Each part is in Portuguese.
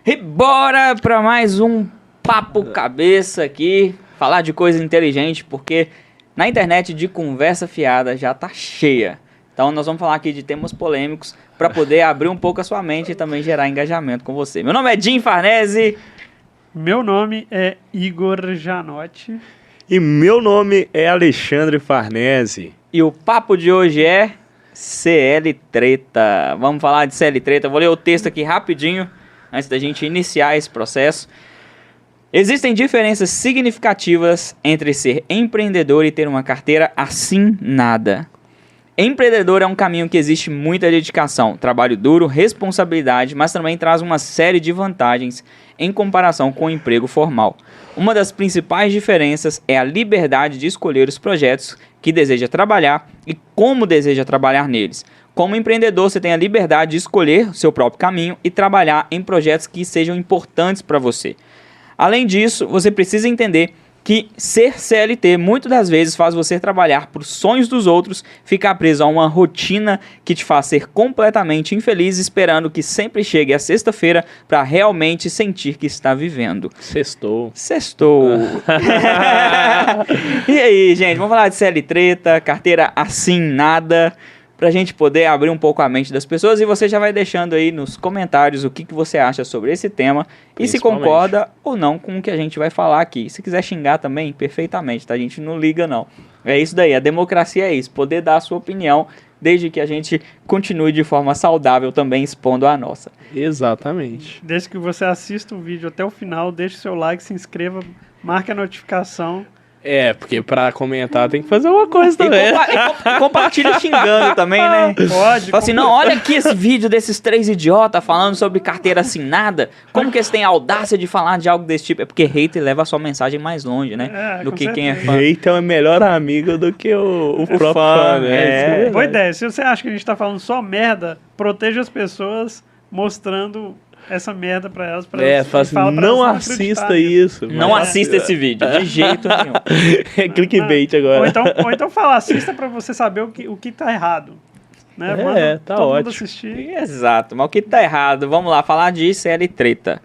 E bora para mais um papo cabeça aqui, falar de coisa inteligente, porque na internet de conversa fiada já tá cheia. Então nós vamos falar aqui de temas polêmicos para poder abrir um pouco a sua mente e também gerar engajamento com você. Meu nome é Jim Farnese. Meu nome é Igor Janotti. E meu nome é Alexandre Farnese. E o papo de hoje é CL Treta. Vamos falar de CL Treta. Vou ler o texto aqui rapidinho, antes da gente iniciar esse processo. Existem diferenças significativas entre ser empreendedor e ter uma carteira assinada. Empreendedor é um caminho que existe muita dedicação, trabalho duro, responsabilidade, mas também traz uma série de vantagens em comparação com o emprego formal. Uma das principais diferenças é a liberdade de escolher os projetos que deseja trabalhar e como deseja trabalhar neles. Como empreendedor, você tem a liberdade de escolher o seu próprio caminho e trabalhar em projetos que sejam importantes para você. Além disso, você precisa entender que ser CLT muitas das vezes faz você trabalhar por sonhos dos outros, ficar preso a uma rotina que te faz ser completamente infeliz, esperando que sempre chegue a sexta-feira para realmente sentir que está vivendo. Sextou. E aí, gente, vamos falar de CL Treta, carteira assinada, pra gente poder abrir um pouco a mente das pessoas, e você já vai deixando aí nos comentários o que você acha sobre esse tema e se concorda ou não com o que a gente vai falar aqui. Se quiser xingar também, perfeitamente, tá? A gente não liga não. É isso daí, a democracia é isso, poder dar a sua opinião, desde que a gente continue de forma saudável também expondo a nossa. Exatamente. Desde que você assista o vídeo até o final, deixe seu like, se inscreva, marque a notificação. É, porque pra comentar tem que fazer uma coisa também. E compartilha xingando também, né? Pode. Fala assim, não, olha aqui esse vídeo desses 3 idiotas falando sobre carteira assinada. Como que eles têm a audácia de falar de algo desse tipo? É porque hater leva a sua mensagem mais longe, né? Do que quem é fã. Hater é melhor amigo do que o próprio fã, né? Boa ideia. Se você acha que a gente tá falando só merda, proteja as pessoas mostrando essa merda pra elas. Fala assim, não assista isso. Não assista esse vídeo, de jeito nenhum. É clickbait agora. Ou então fala, assista pra você saber o que tá errado. Né? Manda tá todo ótimo. mundo assistir. Exato, mas o que tá errado? Vamos lá, falar de CL Treta.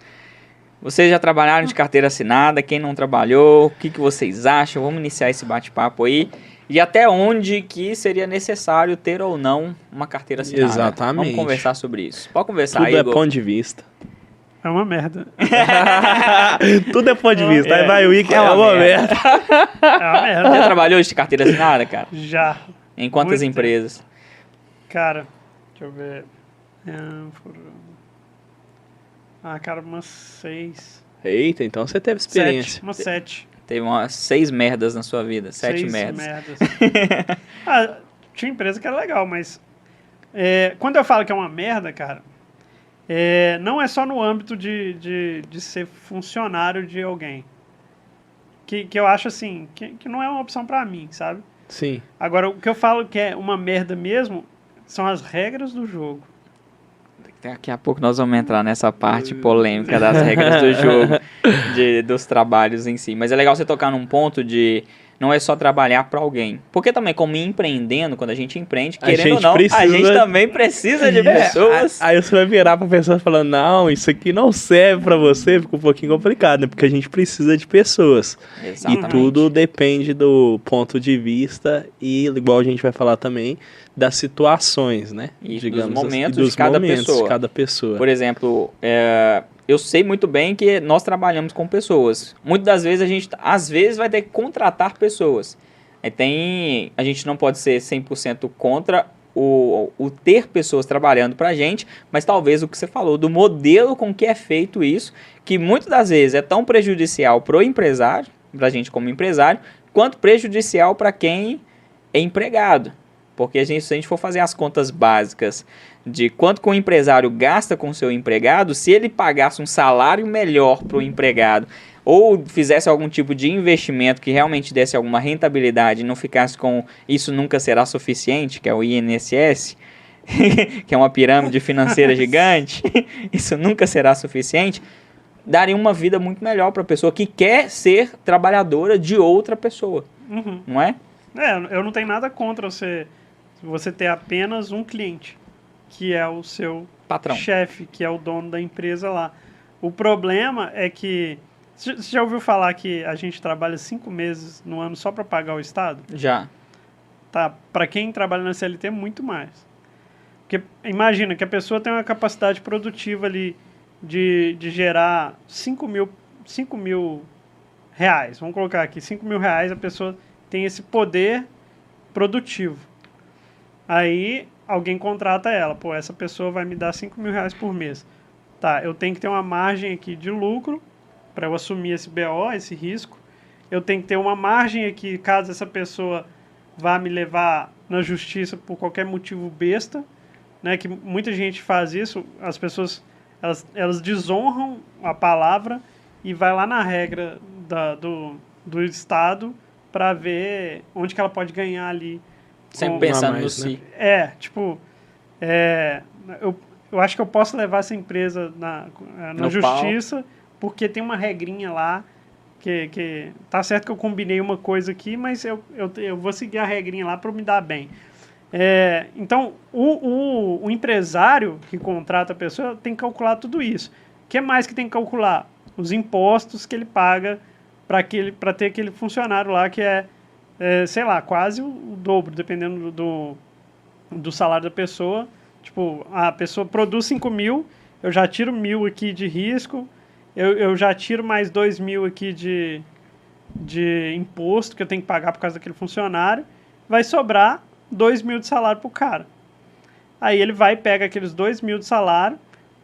Vocês já trabalharam de carteira assinada? Quem não trabalhou? O que vocês acham? Vamos iniciar esse bate-papo aí. E até onde que seria necessário ter ou não uma carteira assinada? Exatamente. Vamos conversar sobre isso. Pode conversar, Tudo Igor. é ponto de vista. É uma merda. Tudo é ponto de vista. Aí vai o Igor, é uma merda. É uma merda. Já trabalhou de carteira assinada, cara? Já. Em quantas Muito empresas? Cara, deixa eu ver. Cara, umas 6. Eita, então você teve experiência. 7. Umas 7. Teve umas 6 merdas na sua vida. 7 merdas. Tinha empresa que era legal, mas... quando eu falo que é uma merda, cara, não é só no âmbito de ser funcionário de alguém. Que eu acho assim, que não é uma opção pra mim, sabe? Sim. Agora, o que eu falo que é uma merda mesmo são as regras do jogo. Daqui a pouco nós vamos entrar nessa parte polêmica das regras do jogo, dos trabalhos em si. Mas é legal você tocar num ponto de não é só trabalhar para alguém. Porque também, como empreendendo, quando a gente empreende, querendo ou não, a gente também precisa de pessoas. Aí você vai virar pra pessoa falando, não, isso aqui não serve pra você, fica um pouquinho complicado, né? Porque a gente precisa de pessoas. Exatamente. E tudo depende do ponto de vista e, igual a gente vai falar também, das situações, né? E digamos dos momentos assim, de cada pessoa. Por exemplo, eu sei muito bem que nós trabalhamos com pessoas. Muitas das vezes a gente, às vezes, vai ter que contratar pessoas. A gente não pode ser 100% contra o ter pessoas trabalhando pra gente, mas talvez o que você falou, do modelo com que é feito isso, que muitas das vezes é tão prejudicial pro empresário, pra gente como empresário, quanto prejudicial para quem é empregado. Porque se a gente for fazer as contas básicas de quanto que o empresário gasta com o seu empregado, se ele pagasse um salário melhor para o empregado ou fizesse algum tipo de investimento que realmente desse alguma rentabilidade e não ficasse com isso nunca será suficiente, que é o INSS, que é uma pirâmide financeira gigante, isso nunca será suficiente, daria uma vida muito melhor para a pessoa que quer ser trabalhadora de outra pessoa, não é? Eu não tenho nada contra você ter apenas um cliente, que é o seu patrão, chefe, que é o dono da empresa lá. O problema é que... Você já ouviu falar que a gente trabalha 5 meses no ano só para pagar o Estado? Já. Tá, para quem trabalha na CLT, muito mais. Porque imagina que a pessoa tem uma capacidade produtiva ali de gerar 5 mil reais. Vamos colocar aqui, 5 mil reais, a pessoa tem esse poder produtivo. Aí alguém contrata ela. Pô, essa pessoa vai me dar 5 mil reais por mês. Tá, eu tenho que ter uma margem aqui de lucro para eu assumir esse BO, esse risco. Eu tenho que ter uma margem aqui, caso essa pessoa vá me levar na justiça por qualquer motivo besta, né? Que muita gente faz isso, as pessoas elas desonram a palavra e vai lá na regra do Estado para ver onde que ela pode ganhar ali. Sempre pensando no si. Eu acho que eu posso levar essa empresa na justiça, porque tem uma regrinha lá que tá certo que eu combinei uma coisa aqui, mas eu vou seguir a regrinha lá para me dar bem. Então, o empresário que contrata a pessoa tem que calcular tudo isso. O que mais que tem que calcular? Os impostos que ele paga para ter aquele funcionário lá que sei lá, quase o dobro, dependendo do salário da pessoa. Tipo, a pessoa produz 5 mil, eu já tiro 1.000 aqui de risco, eu já tiro mais 2.000 aqui de imposto que eu tenho que pagar por causa daquele funcionário, vai sobrar 2.000 de salário pro cara. Aí ele vai e pega aqueles 2.000 de salário,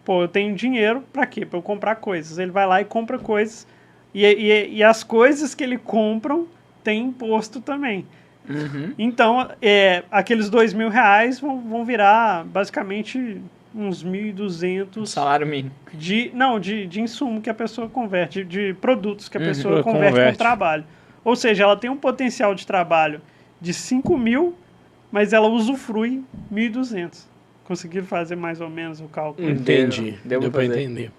pô, eu tenho dinheiro pra quê? Pra eu comprar coisas. Ele vai lá e compra coisas, e as coisas que ele compram tem imposto também. Uhum. Então, aqueles 2.000 reais vão virar basicamente uns 1.200... Salário mínimo. De insumo que a pessoa converte, de produtos que a pessoa converte com trabalho. Ou seja, ela tem um potencial de trabalho de 5.000, mas ela usufrui 1.200. Conseguiram fazer mais ou menos o cálculo? Entendi. Deu pra entender.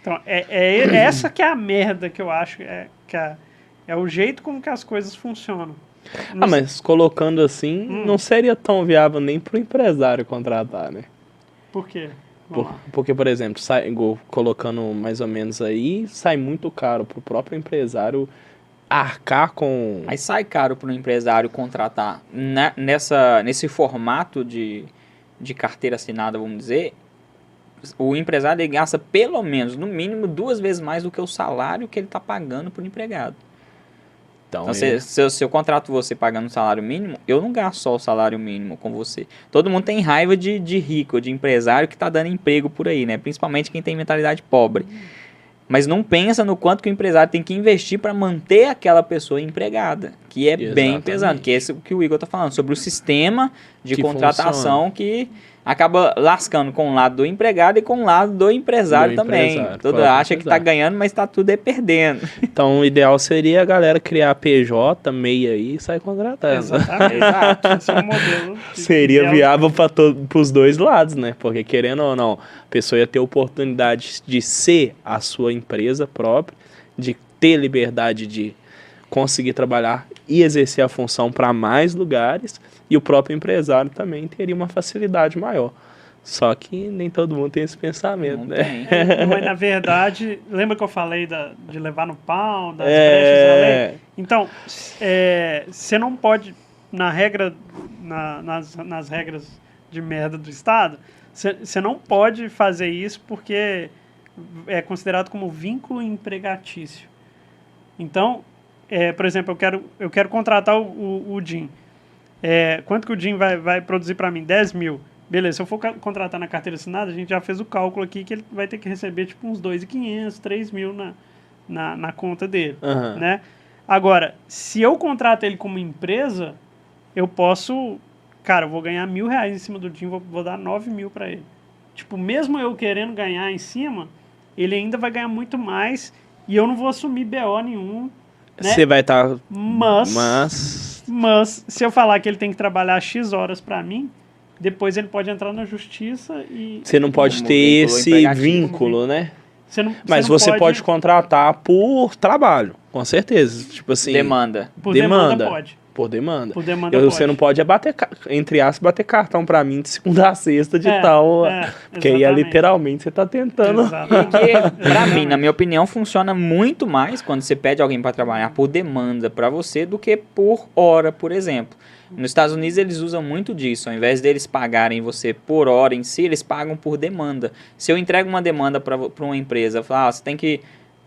Então, essa que é a merda que eu acho, que é o jeito como que as coisas funcionam. Mas colocando assim, não seria tão viável nem pro empresário contratar, né? Por quê? Porque, por exemplo, colocando mais ou menos aí, sai muito caro pro próprio empresário arcar com... Aí sai caro pro empresário contratar nesse formato de carteira assinada, vamos dizer, o empresário ele gasta pelo menos, no mínimo, 2 vezes mais do que o salário que ele está pagando pro empregado. Então, se eu contrato você pagando o salário mínimo, eu não gasto só o salário mínimo com você. Todo mundo tem raiva de rico, de empresário que está dando emprego por aí, né? Principalmente quem tem mentalidade pobre. Mas não pensa no quanto que o empresário tem que investir para manter aquela pessoa empregada, que é bem pesado, que é esse que o Igor está falando, sobre o sistema de contratação que acaba lascando com o lado do empregado e com o lado do empresário também. Todo acha que está ganhando, mas está tudo perdendo. Então, o ideal seria a galera criar PJ, MEI aí e sair contratando. Exato. Esse é um modelo. Seria viável para os dois lados, né? Porque, querendo ou não, a pessoa ia ter oportunidade de ser a sua empresa própria, de ter liberdade de conseguir trabalhar e exercer a função para mais lugares, e o próprio empresário também teria uma facilidade maior. Só que nem todo mundo tem esse pensamento, né? Mas, na verdade, lembra que eu falei de levar no pau, das brechas da lei? Então, você não pode, nas regras de merda do Estado, você não pode fazer isso porque é considerado como vínculo empregatício. Então, por exemplo, eu quero contratar o Jim. Quanto que o Jim vai produzir para mim? 10 mil. Beleza, se eu for contratar na carteira assinada, a gente já fez o cálculo aqui que ele vai ter que receber tipo uns 2.500, 3 mil na conta dele, né? Agora, se eu contrato ele como empresa, eu posso... Cara, eu vou ganhar R$1.000 em cima do Jim, vou dar 9 mil para ele. Tipo, mesmo eu querendo ganhar em cima, ele ainda vai ganhar muito mais e eu não vou assumir BO nenhum. Você vai estar... Mas, se eu falar que ele tem que trabalhar X horas para mim, depois ele pode entrar na justiça e... Você não pode ter esse vínculo, né? Mas você pode contratar por trabalho, com certeza. Tipo assim... Demanda. Por demanda pode. Por demanda. Por demanda Você não pode entre aspas, bater cartão pra mim de segunda a sexta de tal. Porque aí literalmente você tá tentando. E pra mim, na minha opinião, funciona muito mais quando você pede alguém para trabalhar por demanda para você do que por hora, por exemplo. Nos Estados Unidos eles usam muito disso. Ao invés deles pagarem você por hora em si, eles pagam por demanda. Se eu entrego uma demanda para uma empresa, eu falo, você tem que...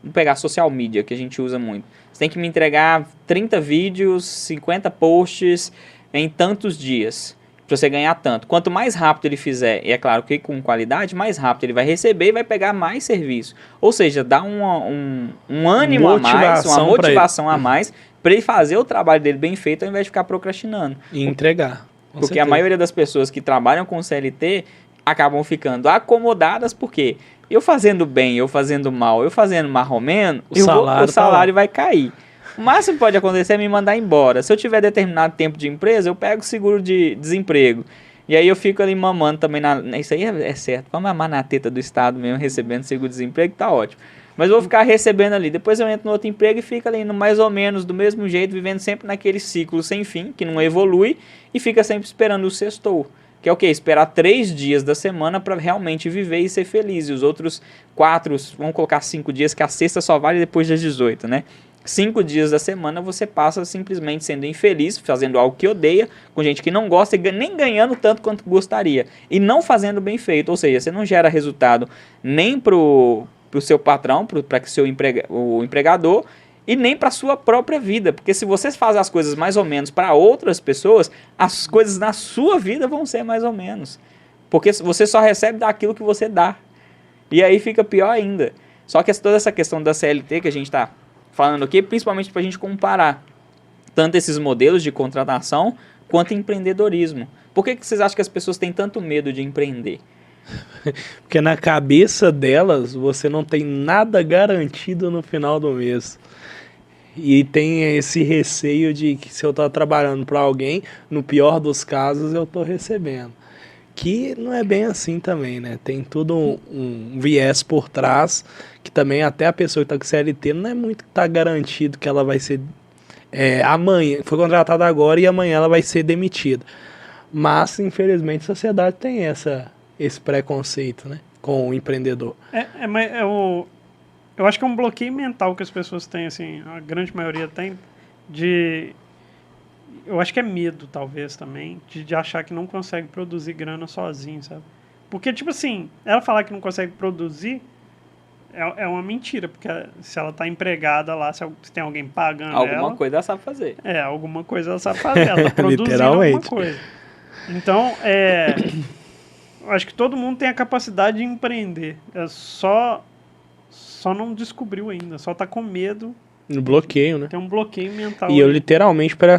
Vamos pegar social media, que a gente usa muito. Você tem que me entregar 30 vídeos, 50 posts em tantos dias, para você ganhar tanto. Quanto mais rápido ele fizer, e é claro que com qualidade, mais rápido ele vai receber e vai pegar mais serviço. Ou seja, dá um ânimo a mais, uma motivação a mais, para ele fazer o trabalho dele bem feito, ao invés de ficar procrastinando. E entregar. Porque a maioria das pessoas que trabalham com CLT acabam ficando acomodadas, porque eu fazendo bem, eu fazendo mal, eu fazendo mais ou menos, o salário vai cair. O máximo que pode acontecer é me mandar embora. Se eu tiver determinado tempo de empresa, eu pego seguro de desemprego. E aí eu fico ali mamando também. Isso aí é certo. Vamos mamar na teta do Estado mesmo, recebendo seguro-desemprego, tá ótimo. Mas eu vou ficar recebendo ali. Depois eu entro no outro emprego e fico ali no mais ou menos do mesmo jeito, vivendo sempre naquele ciclo sem fim, que não evolui, e fica sempre esperando o sextou. Que é o quê? Esperar 3 dias da semana para realmente viver e ser feliz. E os outros 4, vamos colocar 5 dias, que a sexta só vale depois das 18, né? 5 dias da semana você passa simplesmente sendo infeliz, fazendo algo que odeia, com gente que não gosta e nem ganhando tanto quanto gostaria. E não fazendo bem feito, ou seja, você não gera resultado nem pro seu patrão, para o empregador, e nem para sua própria vida. Porque se você faz as coisas mais ou menos para outras pessoas, as coisas na sua vida vão ser mais ou menos. Porque você só recebe daquilo que você dá. E aí fica pior ainda. Só que toda essa questão da CLT que a gente está falando aqui, principalmente para a gente comparar tanto esses modelos de contratação quanto empreendedorismo. Por que vocês acham que as pessoas têm tanto medo de empreender? Porque na cabeça delas você não tem nada garantido no final do mês. E tem esse receio de que se eu estou trabalhando para alguém, no pior dos casos eu estou recebendo. Que não é bem assim também, né? Tem tudo um viés por trás, que também até a pessoa que está com CLT não é muito que está garantido que ela vai ser... amanhã, foi contratada agora e amanhã ela vai ser demitida. Mas, infelizmente, a sociedade tem esse preconceito, né? Com o empreendedor. Mas eu acho que é um bloqueio mental que as pessoas têm, assim, a grande maioria tem, eu acho que é medo, talvez, também, de achar que não consegue produzir grana sozinho, sabe? Porque, tipo assim, ela falar que não consegue produzir é uma mentira, porque se ela tá empregada lá, se tem alguém pagando alguma coisa ela sabe fazer. Alguma coisa ela sabe fazer, ela tá produzindo alguma coisa. Então, eu acho que todo mundo tem a capacidade de empreender, só não descobriu ainda, só tá com medo. No bloqueio, né? Tem um bloqueio mental. E eu literalmente, para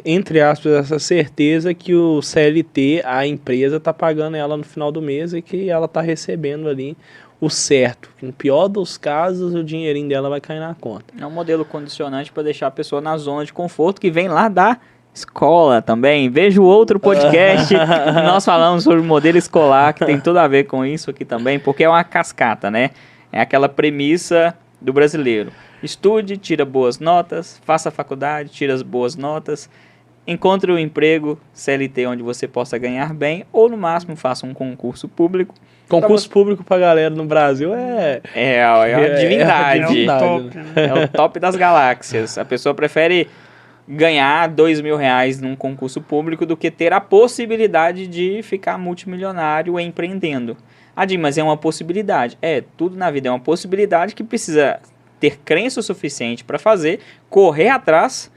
entre aspas, essa certeza que o CLT, a empresa, tá pagando ela no final do mês e que ela tá recebendo ali o certo. No pior dos casos, o dinheirinho dela vai cair na conta. É um modelo condicionante para deixar a pessoa na zona de conforto, que vem lá da escola também. Veja o outro podcast que nós falamos sobre o modelo escolar, que tem tudo a ver com isso aqui também, porque é uma cascata, né? É aquela premissa do brasileiro. Estude, tira boas notas, faça a faculdade, tira as boas notas, encontre um emprego CLT onde você possa ganhar bem, ou no máximo faça um concurso público. Concurso público pra galera no Brasil é a divindade. É o top das galáxias. A pessoa prefere ganhar R$2.000 num concurso público do que ter a possibilidade de ficar multimilionário empreendendo. Mas é uma possibilidade. Tudo na vida é uma possibilidade que precisa ter crença o suficiente para fazer, correr atrás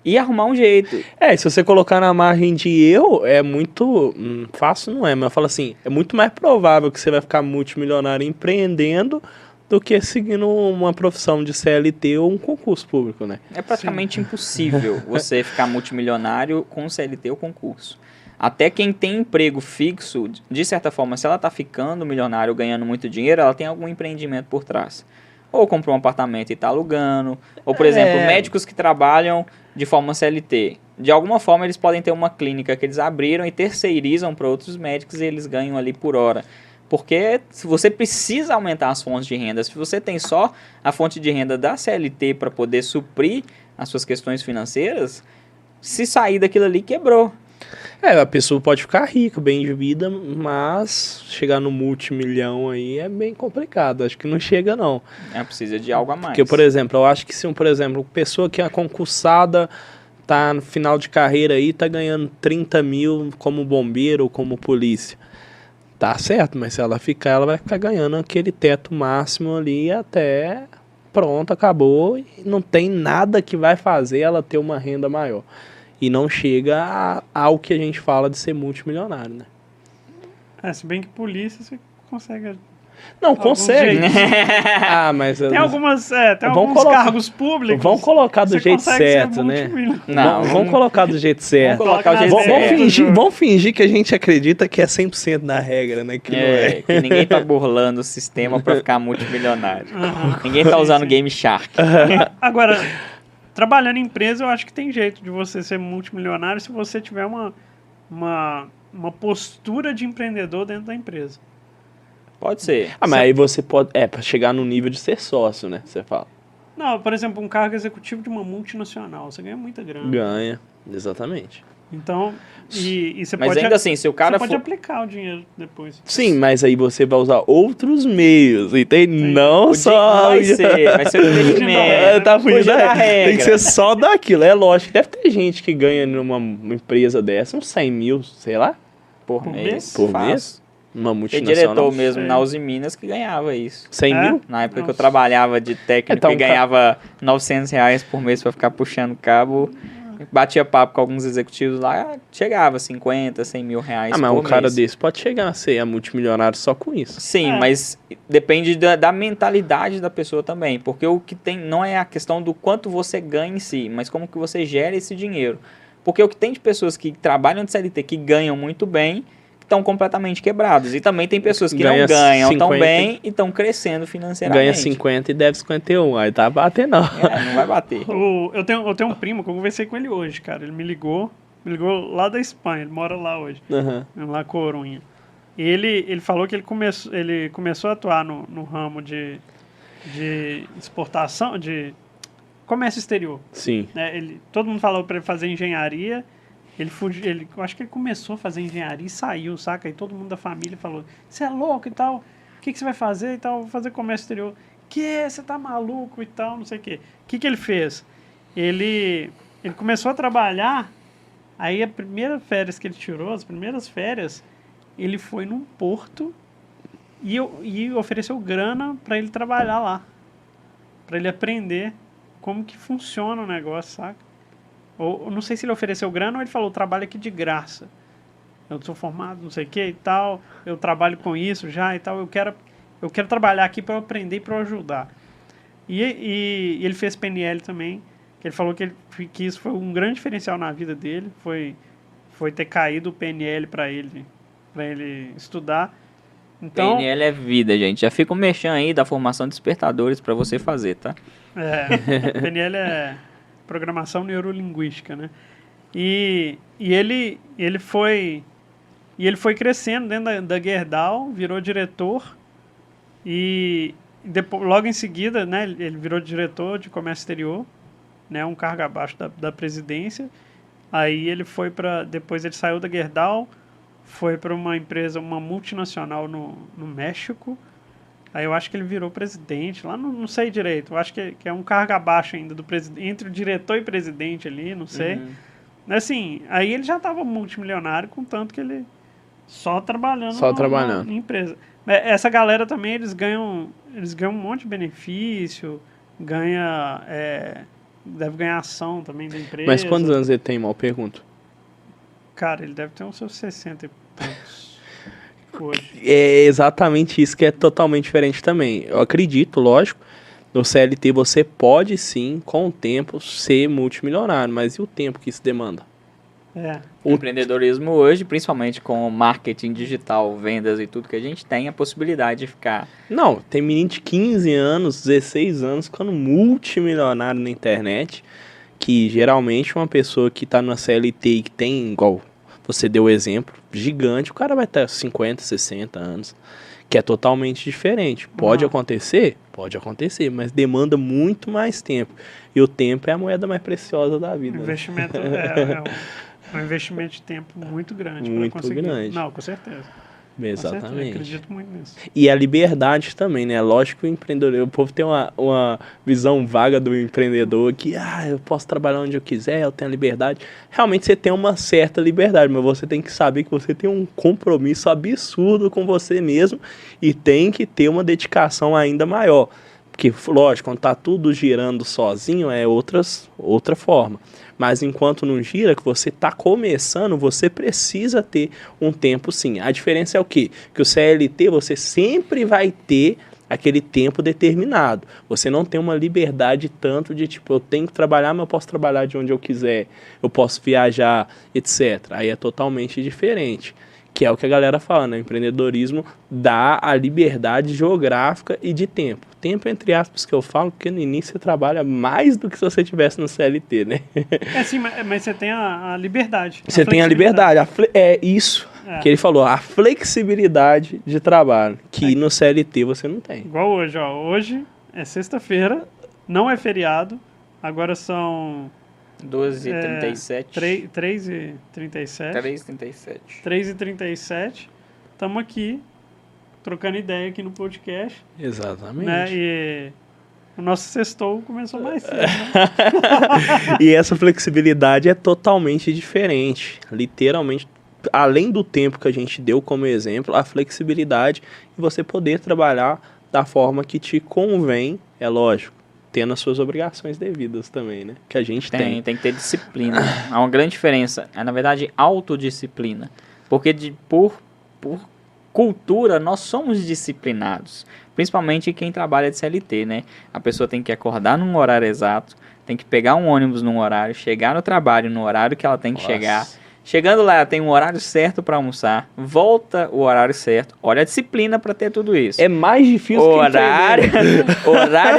e arrumar um jeito. Se você colocar na margem de erro, é muito fácil, não é? Mas eu falo assim, é muito mais provável que você vai ficar multimilionário empreendendo do que seguindo uma profissão de CLT ou um concurso público, né? É praticamente impossível você ficar multimilionário com CLT ou concurso. Até quem tem emprego fixo, de certa forma, se ela está ficando milionário, ganhando muito dinheiro, ela tem algum empreendimento por trás. Ou comprou um apartamento e está alugando. Ou, por exemplo, médicos que trabalham de forma CLT. De alguma forma, eles podem ter uma clínica que eles abriram e terceirizam para outros médicos e eles ganham ali por hora. Porque se você precisa aumentar as fontes de renda, se você tem só a fonte de renda da CLT para poder suprir as suas questões financeiras, se sair daquilo ali, quebrou. A pessoa pode ficar rica, bem de vida, mas chegar no multimilhão aí é bem complicado. Acho que não chega, não. Precisa de algo a mais. Porque, por exemplo, eu acho que se, por exemplo, pessoa que é concursada, tá no final de carreira aí, tá ganhando 30 mil como bombeiro ou como polícia. Tá certo, mas se ela ficar, ela vai ficar ganhando aquele teto máximo ali até pronto, acabou. E não tem nada que vai fazer ela ter uma renda maior. E não chega ao que a gente fala de ser multimilionário, né? Se bem que polícia você consegue... Não, consegue. Mas... Tem alguns cargos públicos... Vamos colocar do jeito certo, né? Não, vamos colocar do jeito certo. Vamos fingir que a gente acredita que é 100% da regra, né? Que não é. Que ninguém tá burlando o sistema pra ficar multimilionário. Ninguém tá usando Game Shark. Agora... Trabalhando em empresa, eu acho que tem jeito de você ser multimilionário se você tiver uma postura de empreendedor dentro da empresa. Pode ser. Mas aí você pode... pra chegar no nível de ser sócio, né? Você fala. Não, por exemplo, um cargo executivo de uma multinacional. Você ganha muita grana. Ganha, exatamente. Então, e você mas pode... ainda assim, se o cara pode aplicar o dinheiro depois. Sim, mas aí você vai usar outros meios, entende? Não só... Vai ser o investimento. Tá fugindo da regra. Tem que ser só daquilo. É lógico, deve ter gente que ganha numa empresa dessa uns 100 mil, sei lá. Por mês? Por mês? Uma multinacional. Tem diretor mesmo na Uzi Minas que ganhava isso. 100 mil? Na época que eu trabalhava de técnico e ganhava R$900 por mês pra ficar puxando cabo... Batia papo com alguns executivos lá, chegava 50, 100 mil reais mas por um cara mês. desse pode chegar a ser multimilionário só com isso. Sim, mas depende da mentalidade da pessoa também, porque o que tem não é a questão do quanto você ganha em si, mas como que você gera esse dinheiro. Porque o que tem de pessoas que trabalham de CLT que ganham muito bem, estão completamente quebrados. E também tem pessoas que não ganham tão bem e estão crescendo financeiramente. Ganha 50 e deve 51. Aí tá batendo, não. Não vai bater. Eu tenho um primo que eu conversei com ele hoje, cara. Ele me ligou lá da Espanha, ele mora lá hoje. Lá em Corunha. E ele falou que ele começou a atuar no ramo de exportação, de comércio exterior. Sim. Todo mundo falou para ele fazer engenharia. Eu acho que ele começou a fazer engenharia e saiu, saca? E todo mundo da família falou, você é louco e tal, o que você vai fazer e tal? Vou fazer comércio exterior. Você tá maluco e tal, não sei o quê. O que ele fez? Ele começou a trabalhar, aí a primeira férias que ele tirou, as primeiras férias, ele foi num porto e ofereceu grana para ele trabalhar lá. Para ele aprender como que funciona o negócio, saca? Ou não sei se ele ofereceu grana ou ele falou, trabalho aqui de graça. Eu sou formado, não sei o que e tal, eu trabalho com isso já e tal, eu quero trabalhar aqui para eu aprender e para eu ajudar. E ele fez PNL também, que ele falou que isso foi um grande diferencial na vida dele, foi ter caído o PNL para ele estudar. Então, PNL é vida, gente. Já fica um merchan aí da formação de despertadores para você fazer, tá? PNL é... programação neurolinguística, né? E ele foi crescendo dentro da Gerdau, virou diretor e depois, logo em seguida, né, ele virou diretor de comércio exterior, né, um cargo abaixo da presidência. Aí ele depois ele saiu da Gerdau, foi para uma empresa, uma multinacional no México. Aí eu acho que ele virou presidente, lá não sei direito, eu acho que é um cargo abaixo ainda do presidente, entre o diretor e presidente ali, não sei. Assim, aí ele já estava multimilionário, contanto que ele só trabalhando na empresa. Essa galera também, eles ganham um monte de benefício, deve ganhar ação também da empresa. Mas quantos anos ele tem, mal pergunto? Cara, ele deve ter uns seus 60 e poucos. Hoje. É exatamente isso que é totalmente diferente também. Eu acredito, lógico, no CLT você pode sim, com o tempo, ser multimilionário, mas e o tempo que isso demanda? O empreendedorismo hoje, principalmente com marketing digital, vendas e tudo que a gente tem, a possibilidade de ficar... Não, tem menino de 15 anos, 16 anos, ficando multimilionário na internet, que geralmente uma pessoa que está na CLT e que tem, igual você deu o exemplo, gigante, o cara vai estar 50, 60 anos, que é totalmente diferente. Pode acontecer? Pode acontecer, mas demanda muito mais tempo. E o tempo é a moeda mais preciosa da vida. O investimento é um investimento de tempo muito grande para conseguir. Grande. Não, com certeza. Exatamente. Com certeza, acredito muito nisso. E a liberdade também, né? Lógico que o empreendedor, o povo tem uma visão vaga do empreendedor que, eu posso trabalhar onde eu quiser, eu tenho liberdade. Realmente você tem uma certa liberdade, mas você tem que saber que você tem um compromisso absurdo com você mesmo e tem que ter uma dedicação ainda maior. Porque, lógico, quando tá tudo girando sozinho é outra forma. Mas enquanto não gira, que você está começando, você precisa ter um tempo sim. A diferença é o quê? Que o CLT você sempre vai ter aquele tempo determinado. Você não tem uma liberdade tanto de tipo, eu tenho que trabalhar, mas eu posso trabalhar de onde eu quiser, eu posso viajar, etc. Aí é totalmente diferente. Que é o que a galera fala, né? O empreendedorismo dá a liberdade geográfica e de tempo. Tempo, entre aspas, que eu falo, porque no início você trabalha mais do que se você estivesse no CLT, né? Sim, mas você tem a liberdade. Você tem a liberdade. É isso que ele falou, a flexibilidade de trabalho, que no CLT você não tem. Igual hoje, ó. Hoje é sexta-feira, não é feriado, agora são... 2h37. 3h37. 3h37. 3h37. Estamos aqui, trocando ideia aqui no podcast. Exatamente. Né? E o nosso sextou começou mais cedo, né? E essa flexibilidade é totalmente diferente. Literalmente, além do tempo que a gente deu como exemplo, a flexibilidade e você poder trabalhar da forma que te convém, é lógico. Tendo as suas obrigações devidas também, né? Que a gente tem. Tem que ter disciplina. Há uma grande diferença. É, na verdade, autodisciplina. Porque por cultura, nós somos disciplinados. Principalmente quem trabalha de CLT, né? A pessoa tem que acordar num horário exato, tem que pegar um ônibus num horário, chegar no trabalho no horário que ela tem que chegar. Chegando lá, tem um horário certo para almoçar, volta o horário certo. Olha a disciplina para ter tudo isso. É mais difícil horário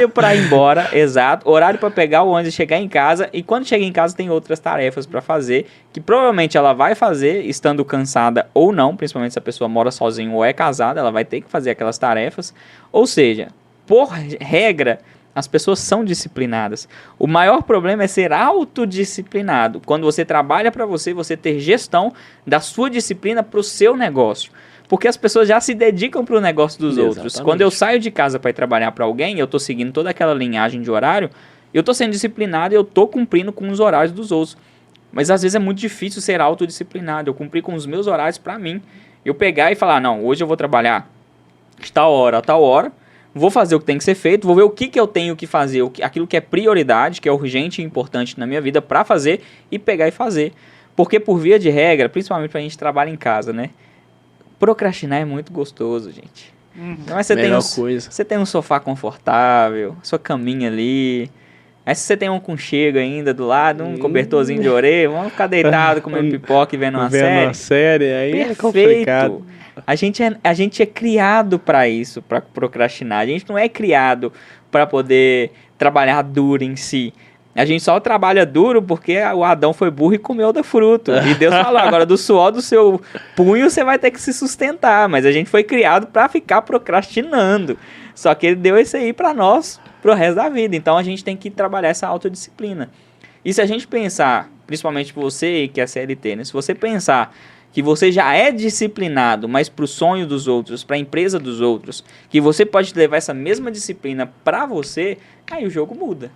para ir embora, exato. Horário para pegar o ônibus e chegar em casa. E quando chega em casa tem outras tarefas para fazer, que provavelmente ela vai fazer, estando cansada ou não, principalmente se a pessoa mora sozinha ou é casada, ela vai ter que fazer aquelas tarefas. Ou seja, por regra, as pessoas são disciplinadas. O maior problema é ser autodisciplinado. Quando você trabalha para você ter gestão da sua disciplina para o seu negócio. Porque as pessoas já se dedicam para o negócio dos outros. Quando eu saio de casa para ir trabalhar para alguém, eu estou seguindo toda aquela linhagem de horário, eu estou sendo disciplinado e eu estou cumprindo com os horários dos outros. Mas às vezes é muito difícil ser autodisciplinado. Eu cumprir com os meus horários para mim. Eu pegar e falar, não, hoje eu vou trabalhar de tal hora a tal hora, vou fazer o que tem que ser feito, vou ver o que eu tenho que fazer, aquilo que é prioridade, que é urgente e importante na minha vida para fazer e pegar e fazer. Porque por via de regra, principalmente pra gente trabalhar em casa, né? Procrastinar é muito gostoso, gente. Então você tem um sofá confortável, sua caminha ali. Aí se você tem um aconchego ainda do lado, um cobertorzinho de orelha, vamos ficar deitado comendo pipoca e vendo uma série. Vendo uma série, aí perfeito. É complicado. A gente é criado para isso, para procrastinar. A gente não é criado para poder trabalhar duro em si. A gente só trabalha duro porque o Adão foi burro e comeu do fruto. E Deus falou, agora do suor do seu punho você vai ter que se sustentar. Mas a gente foi criado para ficar procrastinando. Só que ele deu isso aí para nós, pro resto da vida. Então a gente tem que trabalhar essa autodisciplina. E se a gente pensar, principalmente você que é CLT, né? Se você pensar que você já é disciplinado, mas para o sonho dos outros, para a empresa dos outros, que você pode levar essa mesma disciplina para você, aí o jogo muda.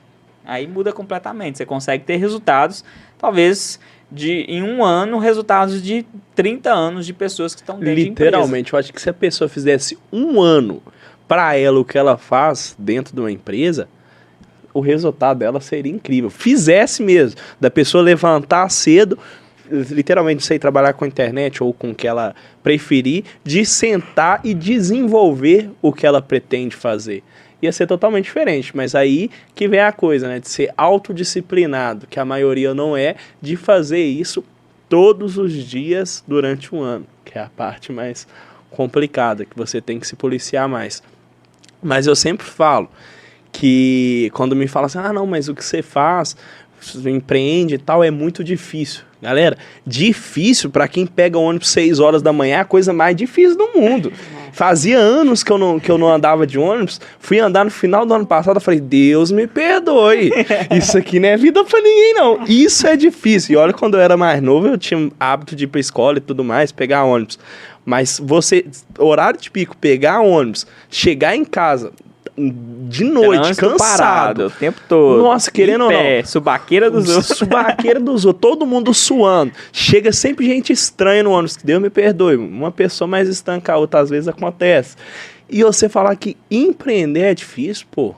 Aí muda completamente. Você consegue ter resultados, talvez, em um ano, resultados de 30 anos de pessoas que estão dentro de empresa. Literalmente, eu acho que se a pessoa fizesse um ano para ela o que ela faz dentro de uma empresa, o resultado dela seria incrível. Fizesse mesmo, da pessoa levantar cedo, literalmente sei trabalhar com a internet ou com o que ela preferir, de sentar e desenvolver o que ela pretende fazer. Ia ser totalmente diferente, mas aí que vem a coisa, né, de ser autodisciplinado, que a maioria não é, de fazer isso todos os dias durante um ano, que é a parte mais complicada, que você tem que se policiar mais. Mas eu sempre falo que quando me falam assim, não, mas o que você faz, você empreende e tal, é muito difícil. Galera, difícil para quem pega o ônibus 6 horas da manhã é a coisa mais difícil do mundo. Fazia anos que eu não andava de ônibus. Fui andar no final do ano passado. Eu falei, Deus me perdoe. Isso aqui não é vida pra ninguém, não. Isso é difícil. E olha, quando eu era mais novo, eu tinha hábito de ir pra escola e tudo mais, pegar ônibus. Mas horário de pico, pegar ônibus, chegar em casa de noite, cansado. Parado, o tempo todo. Nossa, querendo ou não. Subaqueira dos outros. Subaqueira dos outros. Todo mundo suando. Chega sempre gente estranha no ônibus. Que Deus me perdoe. Uma pessoa mais estranha que a outra, às vezes acontece. E você falar que empreender é difícil, pô,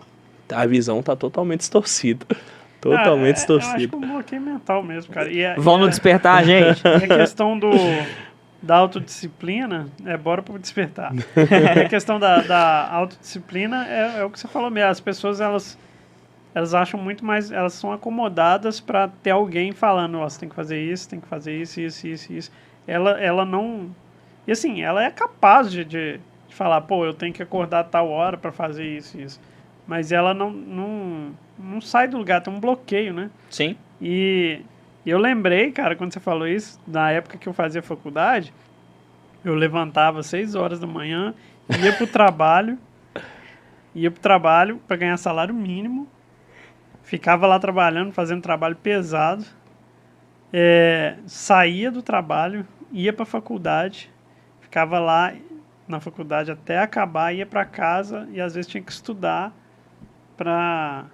a visão tá totalmente distorcida. Totalmente distorcida. Eu acho que é um bloqueio mental mesmo, cara. Vão no despertar, gente. A questão da autodisciplina, bora pro despertar. A questão da autodisciplina é o que você falou mesmo. As pessoas, elas acham muito mais... Elas são acomodadas para ter alguém falando, ó, você tem que fazer isso, tem que fazer isso. Ela não... E assim, ela é capaz de falar, pô, eu tenho que acordar a tal hora para fazer isso. Mas ela não sai do lugar, tem um bloqueio, né? Sim. E eu lembrei, cara, quando você falou isso, na época que eu fazia faculdade, eu levantava às 6 horas da manhã, ia pro trabalho para ganhar salário mínimo, ficava lá trabalhando, fazendo trabalho pesado, saía do trabalho, ia pra faculdade, ficava lá na faculdade até acabar, ia para casa e às vezes tinha que estudar para